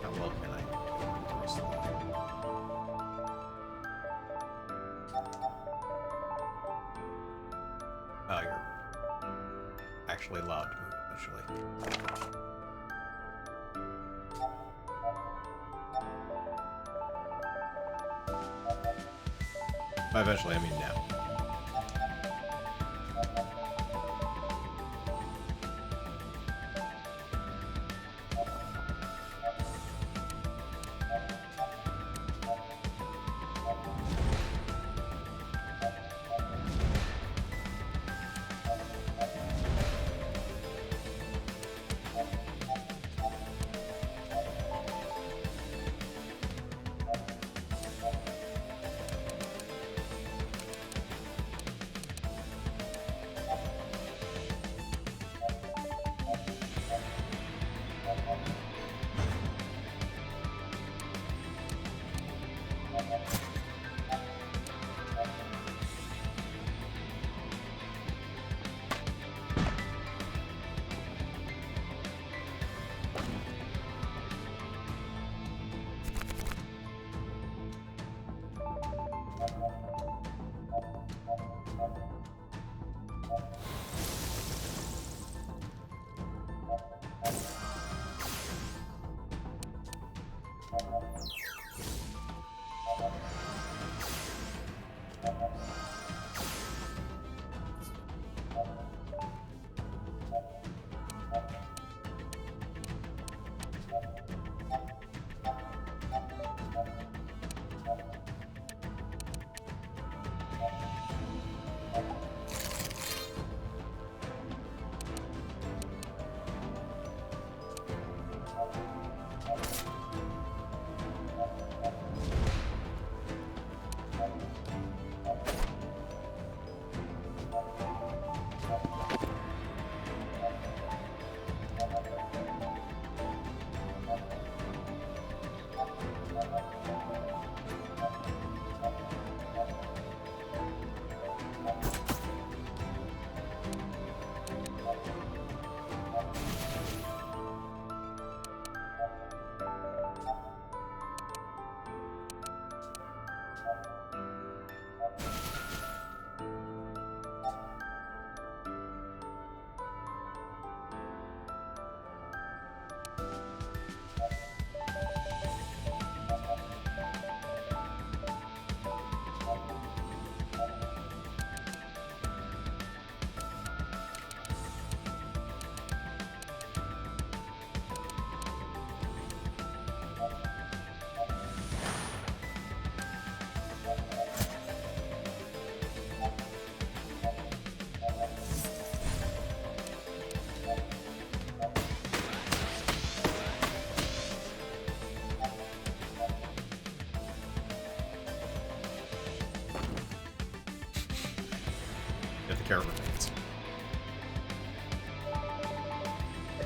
How well can I do this? Oh, you're actually allowed to move eventually. By eventually, I mean now.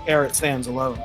Carrot stands alone.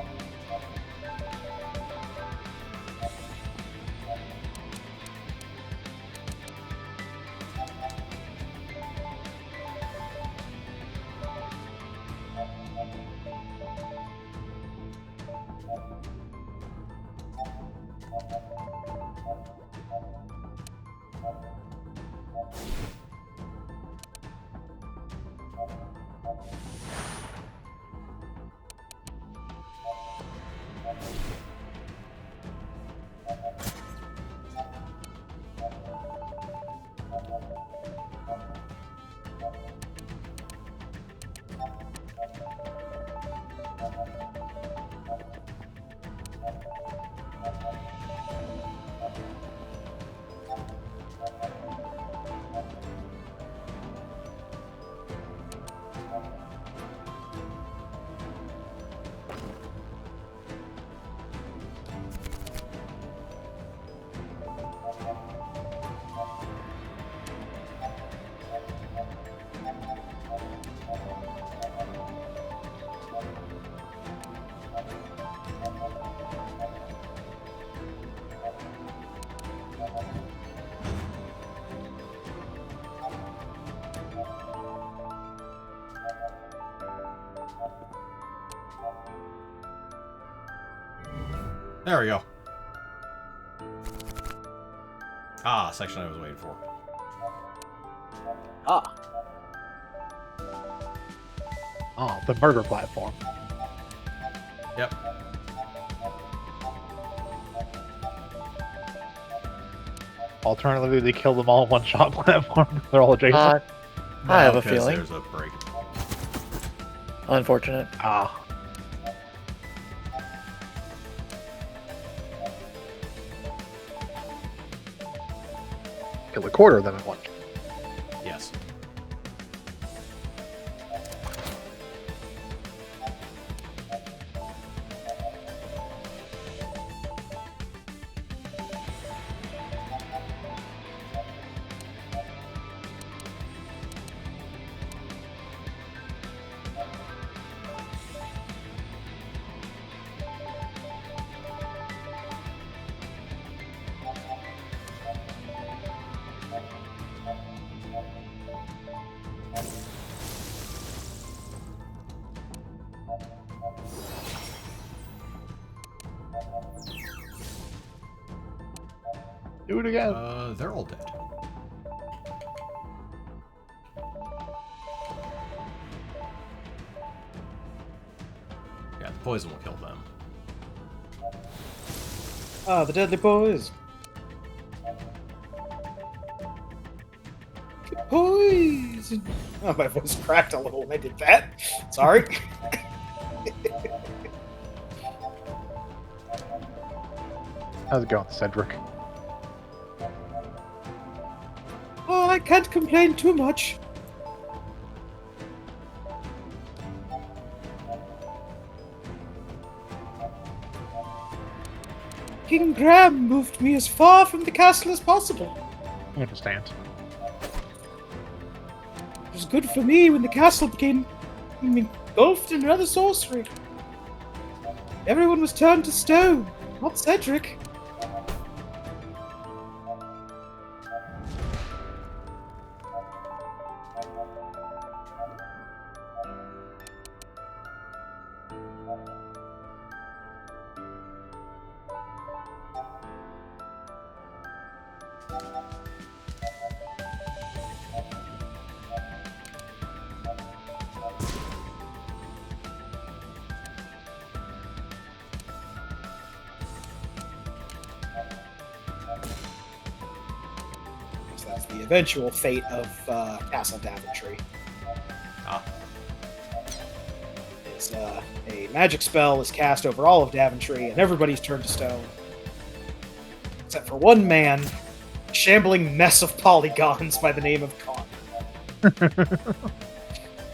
There we go. Ah, section I was waiting for. Ah. Oh, the murder platform. Yep. Alternatively, they kill them all in one shot platform. They're all adjacent. I have a 'cause feeling. There's a break. Unfortunate. Ah. Kill a quarter of them at once. Yes. Do it again. They're all dead. Yeah, the poison will kill them. Ah, the deadly boys. Poison. Oh, my voice cracked a little when I did that. Sorry. How's it going, Cedric? Oh, I can't complain too much. King Graham moved me as far from the castle as possible. I understand. It was good for me when the castle became engulfed in another sorcery. Everyone was turned to stone, not Cedric. So that's the eventual fate of Castle Daventry. Ah. Is a magic spell is cast over all of Daventry, and everybody's turned to stone. Except for one man, a shambling mess of polygons by the name of Khan.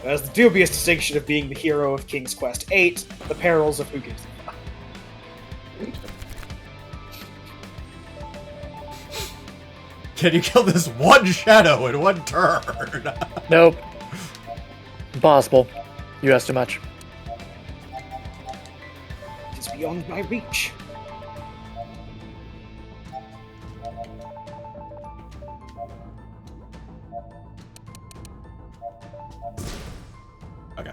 Who has the dubious distinction of being the hero of King's Quest VIII, The Perils of Who Gives a Fuck. Can you kill this one shadow in one turn? Nope. Impossible. You asked too much. beyond my reach. Okay.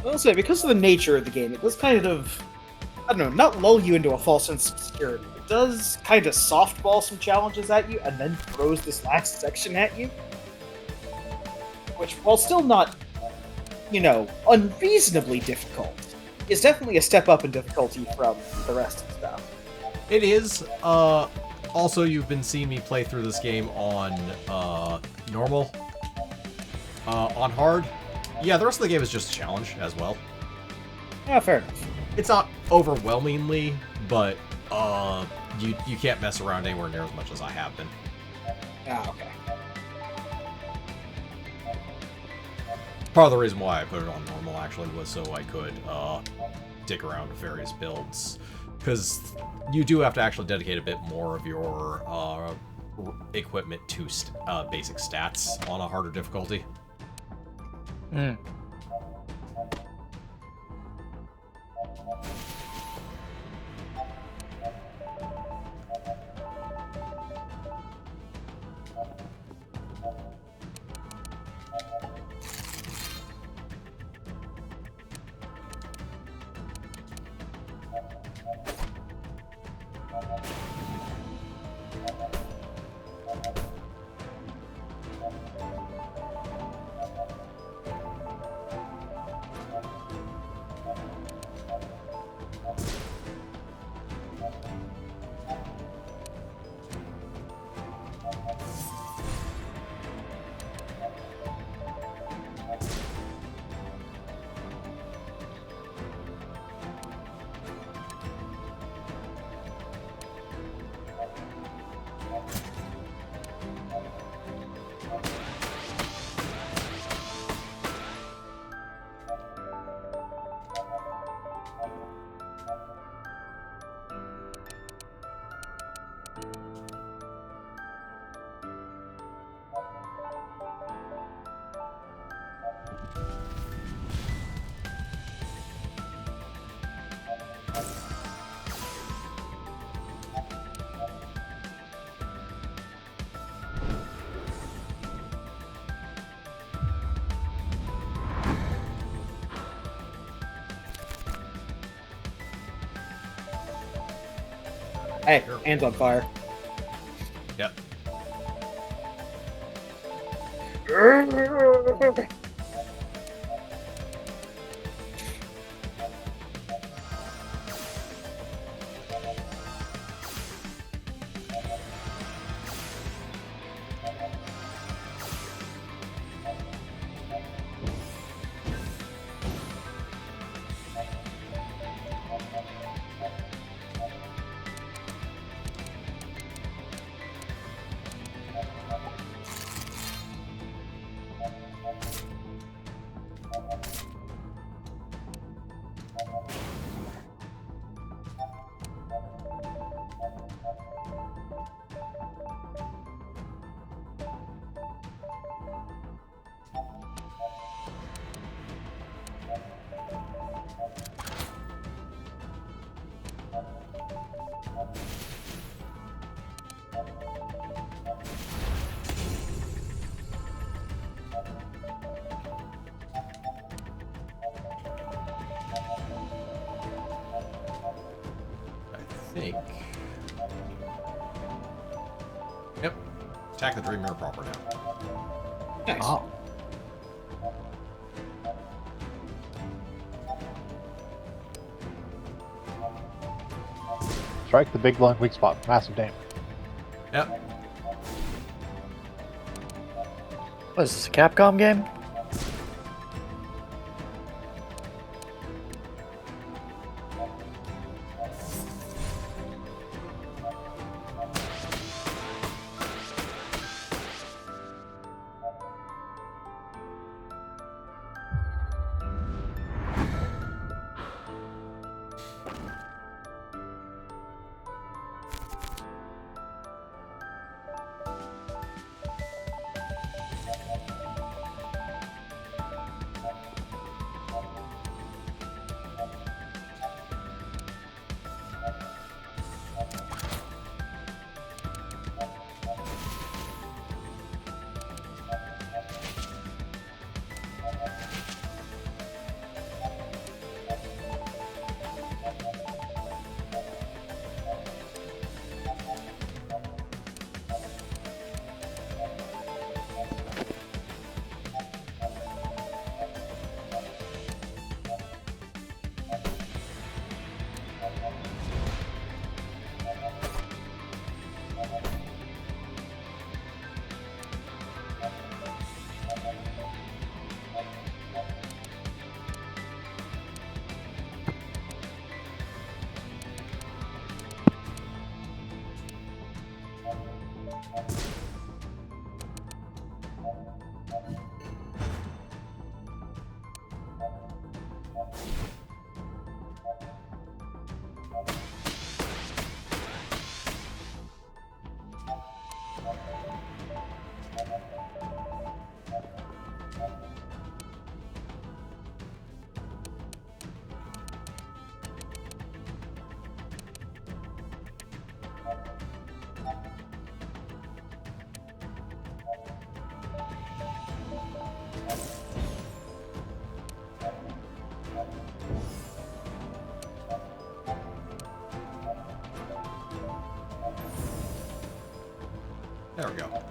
I'll say, because of the nature of the game, it does kind of, I don't know, not lull you into a false sense of security. It does kind of softball some challenges at you, and then throws this last section at you. Which, while still not, you know, unreasonably difficult, is definitely a step up in difficulty from the rest of the stuff. It is. Also, you've been seeing me play through this game on normal. On hard. Yeah, the rest of the game is just a challenge as well. Yeah, fair enough. It's not overwhelmingly, but you can't mess around anywhere near as much as I have been. Ah, okay. Part of the reason why I put it on normal, actually, was so I could dig around with various builds. Because you do have to actually dedicate a bit more of your equipment to basic stats on a harder difficulty. Mm. Hey, hands on fire. Yep. think. Yep. Attack the Dream Mirror proper now. Nice. Oh. Strike the big blind weak spot. Massive damage. Yep. What is this, a Capcom game? There we go.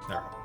There we go.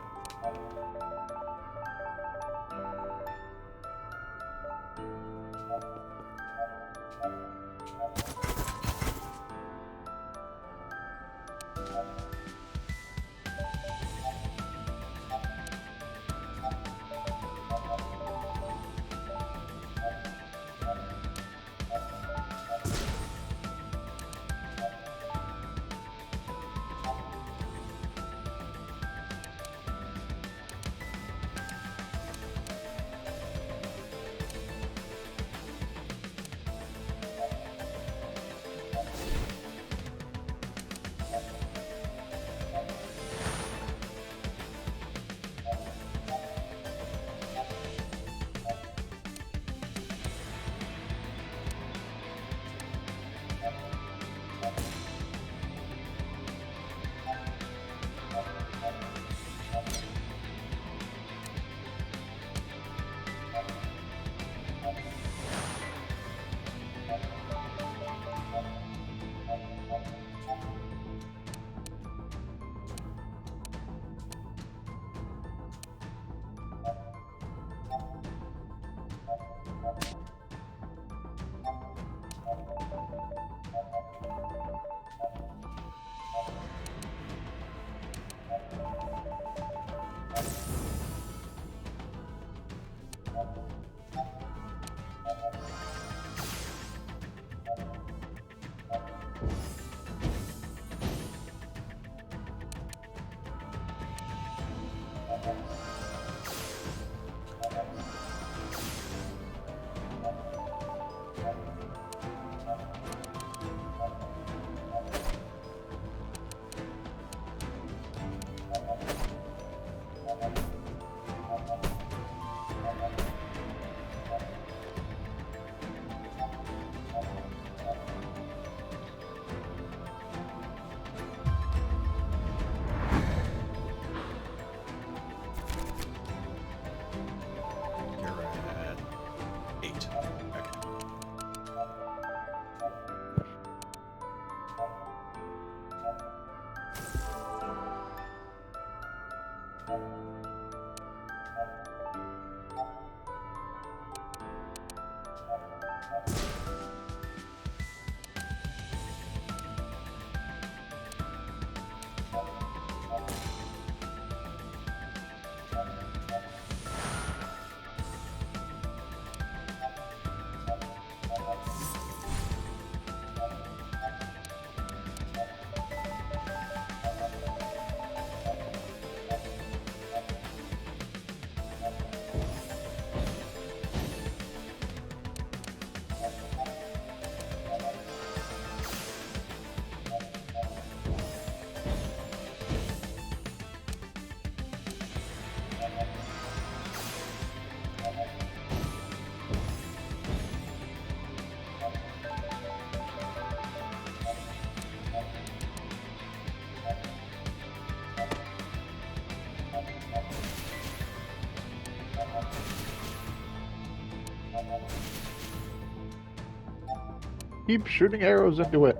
Keep shooting arrows into it.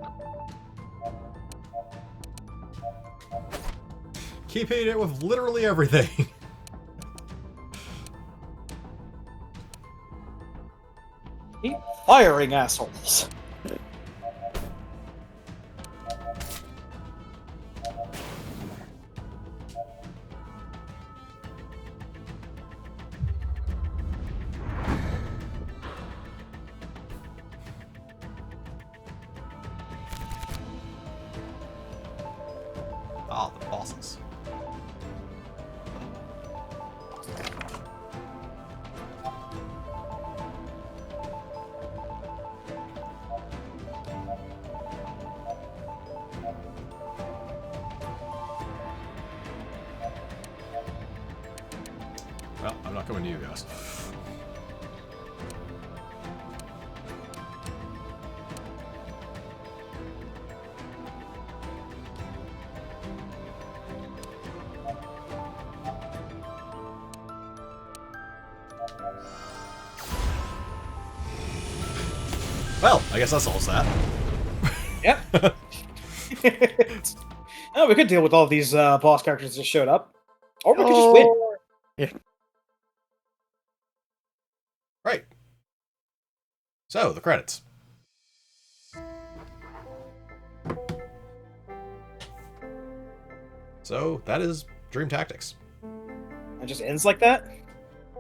Keep hitting it with literally everything. Keep firing, assholes. Ah, the bosses. Well, I'm not coming to you guys. Well, I guess that solves that. Yep. Oh, we could deal with all these boss characters that just showed up. Or we could just win. Yeah. Right. So, the credits. So, that is Dream Tactics. It just ends like that?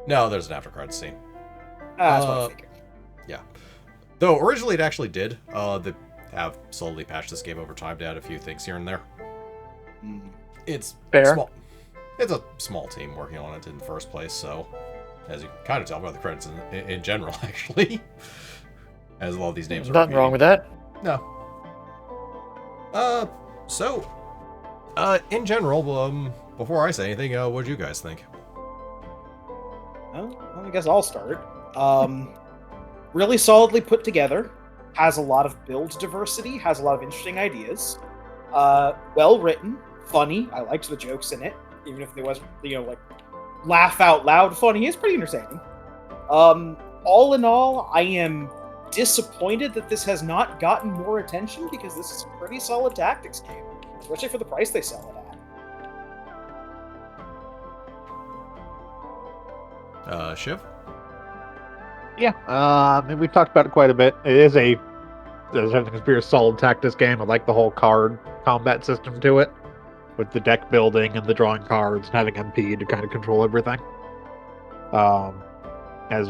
No, there's an after credits scene. That's what I figured. Yeah. Though, originally it actually did. They have slowly patched this game over time to add a few things here and there. It's Fair. small. It's a small team working on it in the first place, so as you can kind of tell by the credits in general, actually, as a lot of these names are Nothing wrong with that. No. In general, before I say anything, what do you guys think? Well, I guess I'll start. Really solidly put together. Has a lot of build diversity. Has a lot of interesting ideas. Well written. Funny. I liked the jokes in it, even if there wasn't, like laugh out loud funny. It's pretty entertaining. All in all, I am disappointed that this has not gotten more attention because this is a pretty solid tactics game, especially for the price they sell it at. Shiv? Yeah, I mean, we've talked about it quite a bit. It is there's everything to be a solid tactics game. I like the whole card combat system to it, with the deck building and the drawing cards and having MP to kind of control everything. As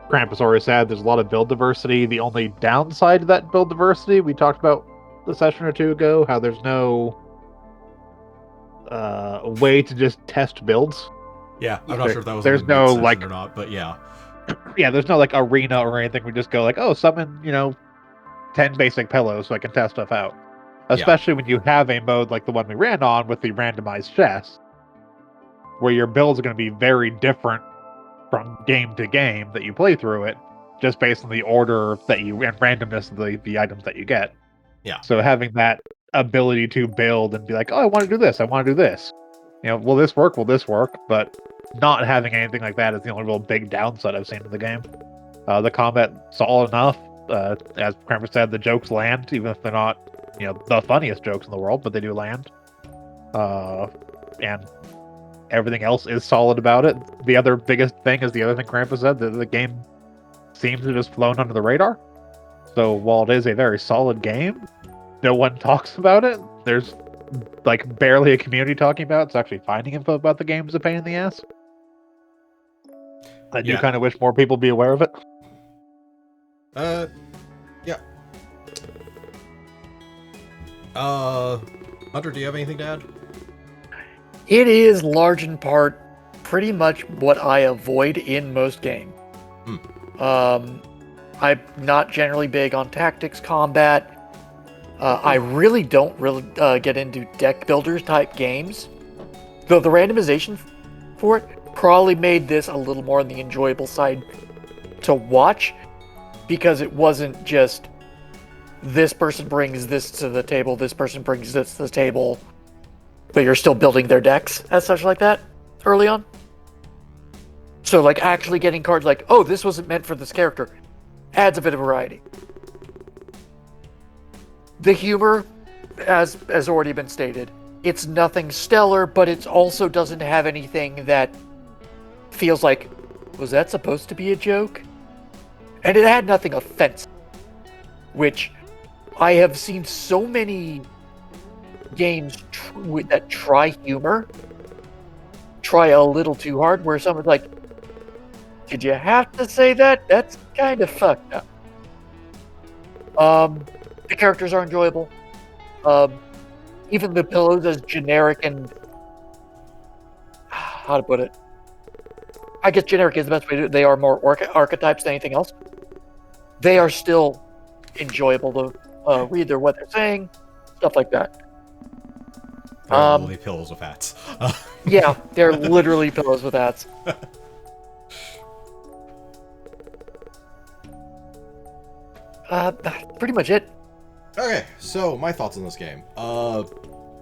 Krampus already said, there's a lot of build diversity. The only downside to that build diversity, we talked about a session or two ago, how there's no way to just test builds. Yeah, I'm not sure if that was there's in no mid-session like or not, but yeah. Yeah, there's no like arena or anything. We just go like, oh, summon 10 basic pillows so I can test stuff out. Especially when you have a mode like the one we ran on with the randomized chess, where your builds are going to be very different from game to game that you play through it, just based on the order that you and randomness of the items that you get. Yeah. So having that ability to build and be like, oh, I want to do this, I want to do this. Will this work? Will this work? But not having anything like that is the only real big downside I've seen in the game. The combat solid enough. As Kramer said, the jokes land, even if they're not, the funniest jokes in the world, but they do land. And everything else is solid about it. The other biggest thing is the other thing Krampus said, that the game seems to have just flown under the radar. So while it is a very solid game, no one talks about it. There's like barely a community talking about it. It's actually finding info about the game is a pain in the ass. I do kind of wish more people be aware of it. Yeah. Hunter, do you have anything to add? It is large in part pretty much what I avoid in most games. I'm not generally big on tactics combat. I really don't get into deck builders type games. Though the randomization for it probably made this a little more on the enjoyable side to watch, because it wasn't just this person brings this to the table, this person brings this to the table, but you're still building their decks as such like that early on. So like actually getting cards like, oh, this wasn't meant for this character, adds a bit of variety. The humor, as already been stated, it's nothing stellar, but it also doesn't have anything that feels like, was that supposed to be a joke? And it had nothing offensive, which I have seen so many games that try humor, try a little too hard, where someone's like, did you have to say that? That's kind of fucked up. The characters are enjoyable. Even the pillows, as generic and how to put it, I guess generic is the best way to do it. They are more archetypes than anything else. They are still enjoyable to read what they're saying, stuff like that. They're literally pillows with hats. Yeah, they're literally pillows with hats. Pretty much it. Okay, so my thoughts on this game.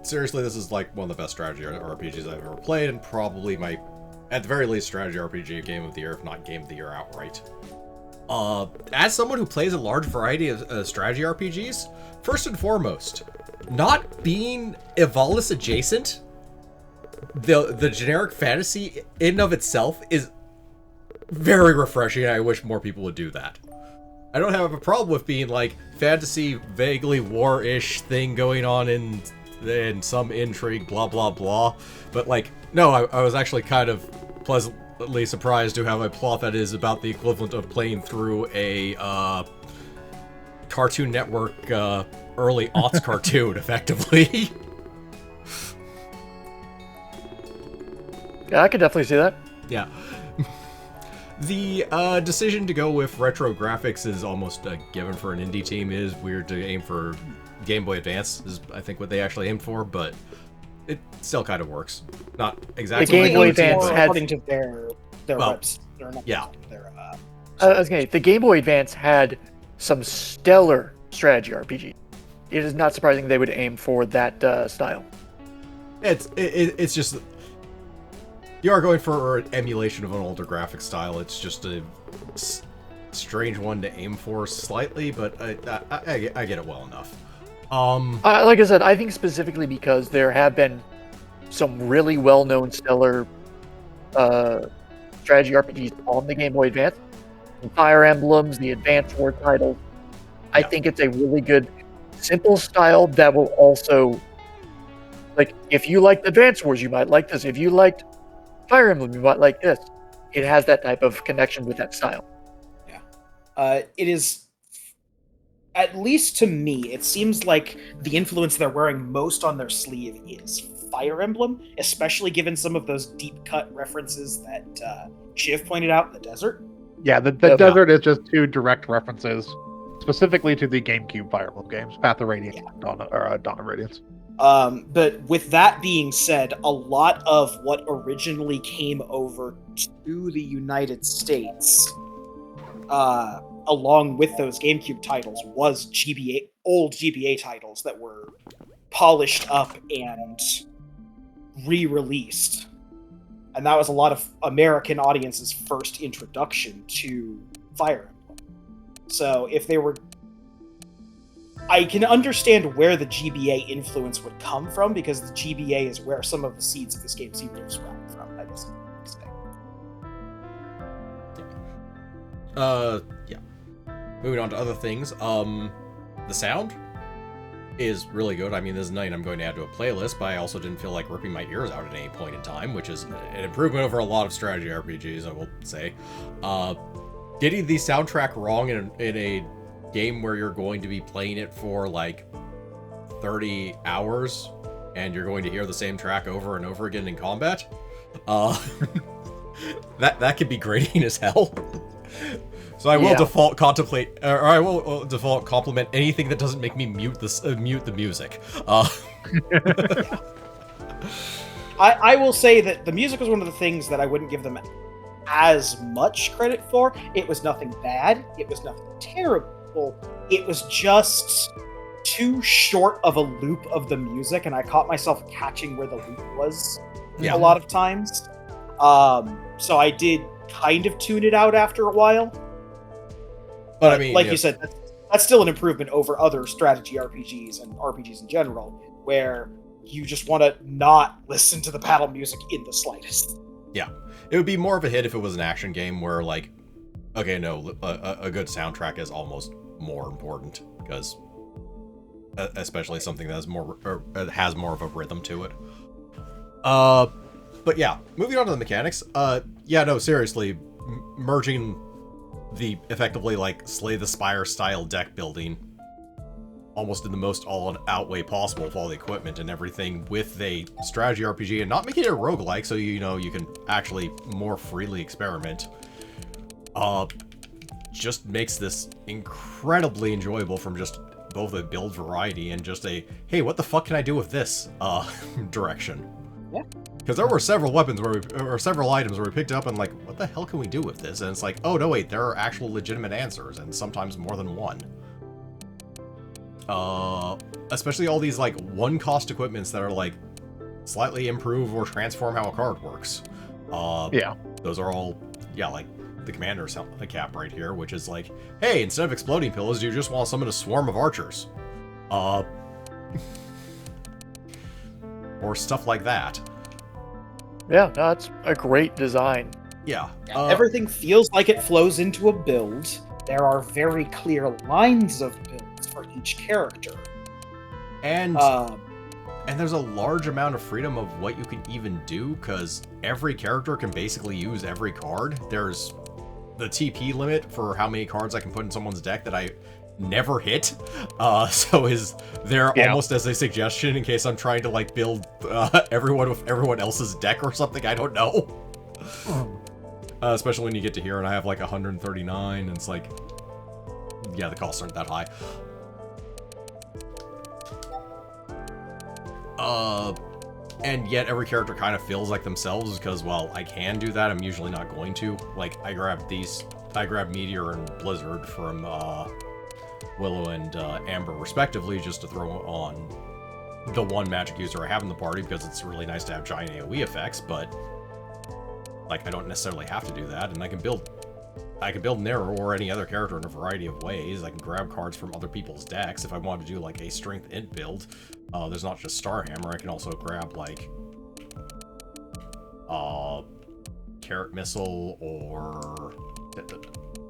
Seriously, this is like one of the best strategy RPGs I've ever played, and probably my, at the very least, strategy RPG game of the year, if not game of the year outright. As someone who plays a large variety of strategy RPGs, first and foremost, not being Evalis adjacent the generic fantasy in and of itself is very refreshing. I wish more people would do that. I don't have a problem with being like fantasy, vaguely war-ish thing going on in some intrigue, blah blah blah. But like, no, I was actually kind of pleasantly surprised to have a plot that is about the equivalent of playing through a Cartoon Network early aughts cartoon, effectively. Yeah, I could definitely see that. Yeah. The decision to go with retro graphics is almost a given for an indie team. It is weird to aim for Game Boy Advance, is I think what they actually aimed for, but it still kind of works. Not exactly. The Game Boy Advance had, according to their reps. Yeah. I was gonna say, the Game Boy Advance had some stellar strategy RPG. It is not surprising they would aim for that style. It's just you are going for an emulation of an older graphic style. It's just a strange one to aim for slightly, but I get it well enough. Like I said, I think specifically because there have been some really well-known stellar strategy RPGs on the Game Boy Advance. The Fire Emblems, the Advance War titles. I think it's a really good, simple style that will also, like, if you liked Advance Wars, you might like this. If you liked Fire Emblem, you might like this. It has that type of connection with that style. Yeah. It is, at least to me, it seems like the influence they're wearing most on their sleeve is Fire Emblem, especially given some of those deep cut references that Shiv pointed out in the desert. Yeah, the desert is just two direct references, specifically to the GameCube Fire Emblem games, Path of Radiance and Dawn of Radiance. But with that being said, a lot of what originally came over to the United States, along with those GameCube titles, was old GBA titles that were polished up and re-released. And that was a lot of American audiences' first introduction to Fire Emblem. So if they were... I can understand where the GBA influence would come from, because the GBA is where some of the seeds of this game seem to have sprung from, I guess. Yeah. Moving on to other things. The sound is really good. I mean, this is nothing I'm going to add to a playlist, but I also didn't feel like ripping my ears out at any point in time, which is an improvement over a lot of strategy RPGs, I will say. Getting the soundtrack wrong in a game where you're going to be playing it for like 30 hours and you're going to hear the same track over and over again in combat, that could be grating as hell. So I will default compliment anything that doesn't make me mute the music. I will say that the music was one of the things that I wouldn't give them as much credit for. It was nothing bad. It was nothing terrible. It was just too short of a loop of the music, and I caught myself catching where the loop was a lot of times. So I did kind of tune it out after a while. But I mean, like you said, that's still an improvement over other strategy RPGs and RPGs in general, where you just want to not listen to the battle music in the slightest. Yeah. It would be more of a hit if it was an action game where, like, okay, no, a good soundtrack is almost more important, because especially something that has more of a rhythm to it. But yeah, moving on to the mechanics. Seriously, merging the effectively like Slay the Spire style deck building almost in the most all-out way possible with all the equipment and everything with a strategy RPG, and not making it a roguelike, so you can actually more freely experiment, just makes this incredibly enjoyable from just both a build variety and just a, hey, what the fuck can I do with this direction. Yeah. Because there were several several items where we picked up and like, what the hell can we do with this? And it's like, oh no, wait, there are actual legitimate answers, and sometimes more than one. Especially all these like one-cost equipments that are like slightly improve or transform how a card works. Those are all, like the commander's cap right here, which is like, hey, instead of exploding pillows, you just want to summon a swarm of archers. Or stuff like that. Yeah, no, that's a great design. Yeah. Everything feels like it flows into a build. There are very clear lines of builds for each character. And there's a large amount of freedom of what you can even do, because every character can basically use every card. There's the TP limit for how many cards I can put in someone's deck that I never hit. So is there almost as a suggestion in case I'm trying to like build everyone with everyone else's deck or something? I don't know. Especially when you get to here and I have like 139 and it's like, yeah, the costs aren't that high. And yet every character kind of feels like themselves because, well, I can do that. I'm usually not going to. Like, I grabbed Meteor and Blizzard from Willow and Amber respectively just to throw on the one magic user I have in the party because it's really nice to have giant AoE effects, but like I don't necessarily have to do that, and I can build Nero or any other character in a variety of ways. I can grab cards from other people's decks if I want to do like a strength int build. There's not just Starhammer, I can also grab like Carrot Missile or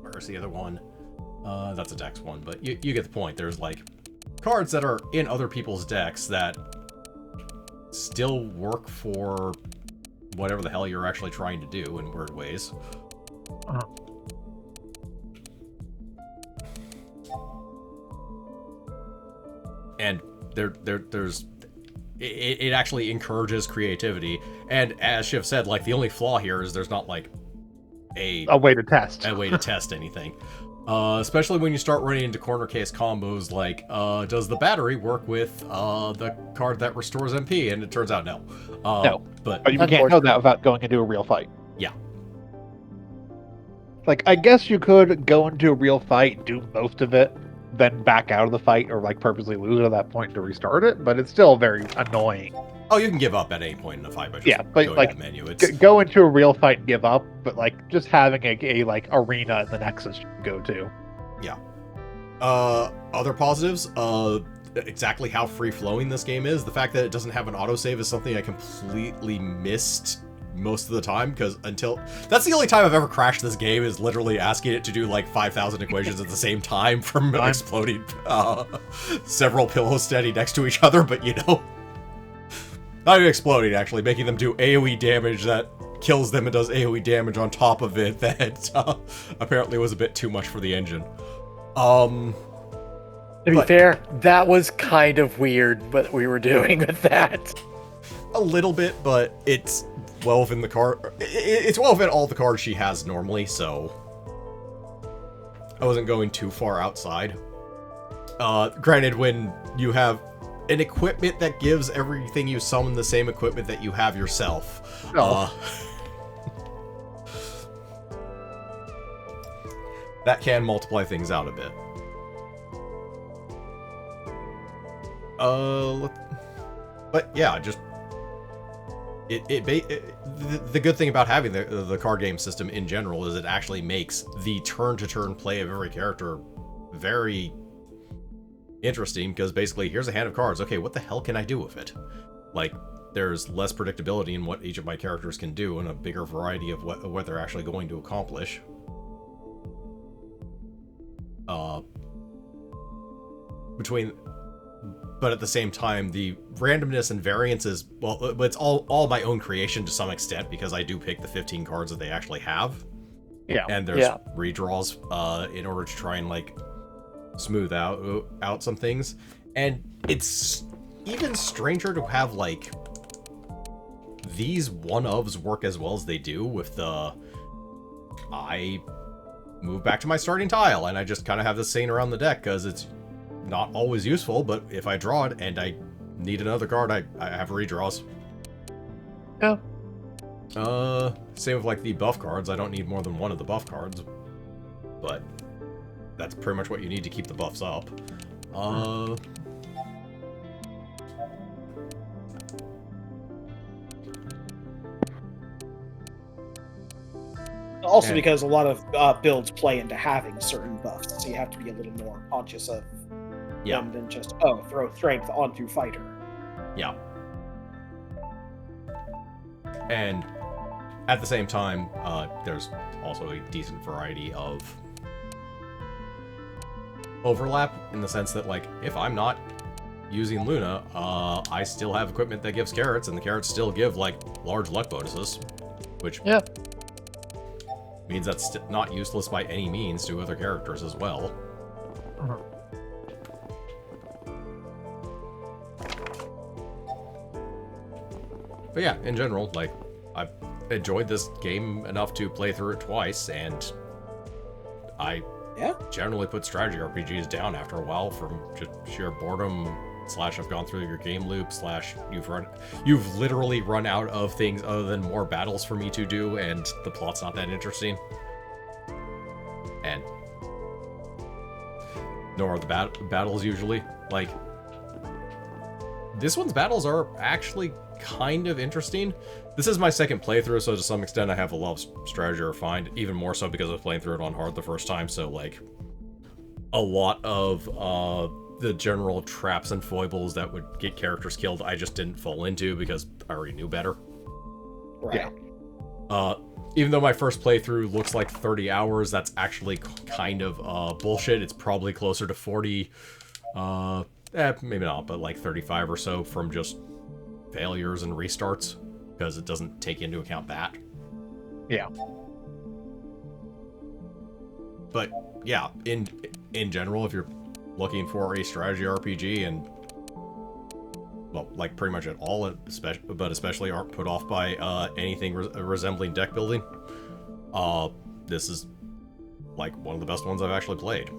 where's the other one? That's a dex one, but you get the point. There's like cards that are in other people's decks that still work for whatever the hell you're actually trying to do in weird ways. And there's it actually encourages creativity. And as Shiv said, like the only flaw here is there's not like a way to test anything. Especially when you start running into corner case combos like, does the battery work with the card that restores MP? And it turns out no. No. But you can't know that without going into a real fight. Yeah. Like, I guess you could go into a real fight, do most of it, then back out of the fight, or like purposely lose it at that point to restart it, but it's still very annoying. Oh, you can give up at any point in the fight by just but going like to the menu. It's... go into a real fight and give up, but like just having a like arena in the Nexus you can go to. Yeah. Other positives, exactly how free-flowing this game is. The fact that it doesn't have an autosave is something I completely missed most of the time, because that's the only time I've ever crashed this game, is literally asking it to do like 5,000 equations at the same time from exploding several pillows standing next to each other, but you know. Not even exploding, actually, making them do AoE damage that kills them and does AoE damage on top of it that apparently was a bit too much for the engine. To be fair, that was kind of weird what we were doing with that. A little bit, but it's woven the card. It's woven all the cards she has normally, so I wasn't going too far outside. Granted, when you have an equipment that gives everything you summon the same equipment that you have yourself, that can multiply things out a bit. But yeah, just the good thing about having the card game system in general is it actually makes the turn-to-turn play of every character very interesting, because basically here's a hand of cards. Okay, what the hell can I do with it? Like, there's less predictability in what each of my characters can do and a bigger variety of what they're actually going to accomplish. But at the same time, the randomness and variance is, well, it's all my own creation to some extent, because I do pick the 15 cards that they actually have. Yeah. And there's redraws in order to try and like smooth out some things. And it's even stranger to have like these one-ofs work as well as they do with the I move back to my starting tile and I just kind of have this saying around the deck because it's not always useful, but if I draw it and I need another card, I have redraws. Yeah. Same with like the buff cards. I don't need more than one of the buff cards, but that's pretty much what you need to keep the buffs up. Also, because a lot of builds play into having certain buffs, so you have to be a little more conscious of them than just, throw strength onto fighter. Yeah. And at the same time, there's also a decent variety of overlap in the sense that, like, if I'm not using Luna, I still have equipment that gives carrots, and the carrots still give, like, large luck bonuses, which means that's not useless by any means to other characters as well. But yeah, in general, like, I've enjoyed this game enough to play through it twice, and I generally put strategy RPGs down after a while from just sheer boredom, / I've gone through your game loop, / you've literally run out of things other than more battles for me to do, and the plot's not that interesting. And nor are the battles usually. Like, this one's battles are actually kind of interesting. This is my second playthrough, so to some extent I have a lot of strategy refined, even more so because I was playing through it on hard the first time, so, like, a lot of the general traps and foibles that would get characters killed I just didn't fall into because I already knew better. Right. Yeah. Even though my first playthrough looks like 30 hours, that's actually kind of bullshit. It's probably closer to 40, maybe not, but like 35 or so from just failures and restarts, because it doesn't take into account that. Yeah. But yeah, in general, if you're looking for a strategy RPG and, well, like pretty much at all, but especially aren't put off by anything resembling deck building, this is like one of the best ones I've actually played.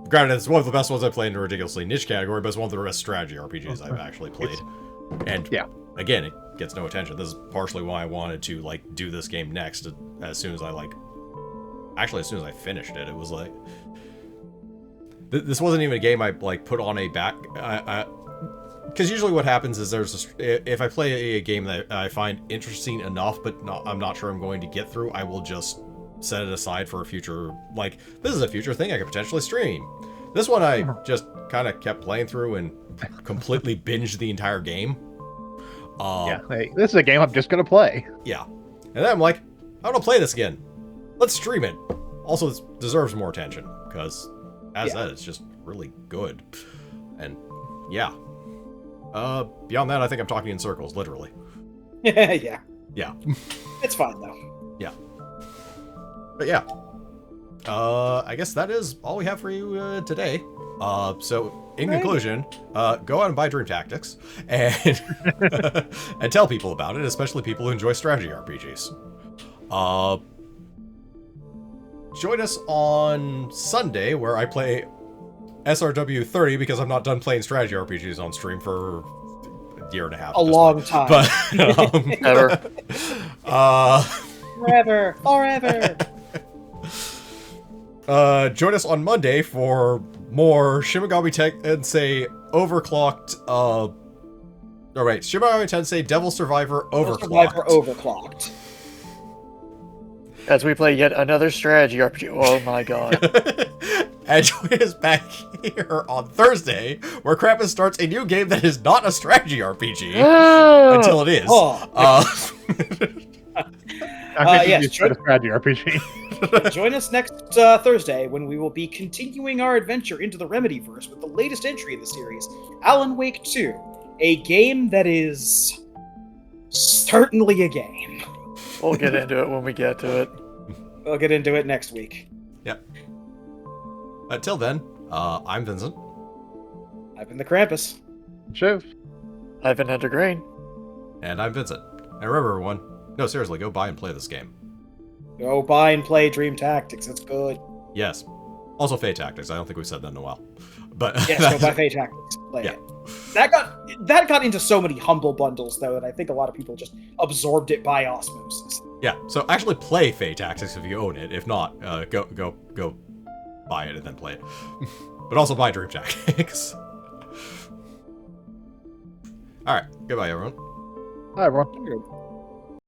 Granted, it's one of the best ones I've played in a ridiculously niche category, but it's one of the best strategy RPGs I've actually played. And yeah, again, it gets no attention. This is partially why I wanted to, like, do this game next as soon as I, like, actually as soon as I finished it. It was like, this wasn't even a game I, like, put on a back, because usually what happens is if I play a game that I find interesting enough, but I'm not sure I'm going to get through, I will just set it aside for a future, like, this is a future thing I could potentially stream. This one I just kind of kept playing through and completely binged the entire game. Yeah, hey, this is a game I'm just gonna play. Yeah. And then I'm like, I want to play this again. Let's stream it. Also, this deserves more attention, because as that, it's just really good. And yeah. Beyond that, I think I'm talking in circles, literally. Yeah. Yeah. It's fine, though. Yeah. But yeah. I guess that is all we have for you today. So, in conclusion, go out and buy Dream Tactics, and and tell people about it, especially people who enjoy strategy RPGs. Join us on Sunday, where I play SRW 30, because I'm not done playing strategy RPGs on stream for a year and a half. A long time. But, Ever. Forever. Join us on Monday for more Shin Megami Tensei Overclocked, Shin Megami Tensei Devil Survivor Overclocked. Overclocked. As we play yet another strategy RPG. Oh my god. And join us back here on Thursday, where Krampus starts a new game that is not a strategy RPG until it is. Yes, try to strategy RPG. join us next Thursday, when we will be continuing our adventure into the Remedyverse with the latest entry in the series, Alan Wake 2, a game that is certainly a game. We'll get into it when we get to it. We'll get into it next week. Yep. Until then, I'm Vincent. I've been the Krampus. Shiv. I've been Hunter Grain. And I'm Vincent. And remember, everyone, no, seriously, go buy and play this game. Go buy and play Dream Tactics. It's good. Yes. Also, Fate Tactics. I don't think we've said that in a while. But yes, go buy Fate Tactics. Play it. That got into so many humble bundles, though, that I think a lot of people just absorbed it by osmosis. Yeah, so actually play Fate Tactics if you own it. If not, go buy it and then play it. But also buy Dream Tactics. Alright, goodbye everyone. Hi everyone.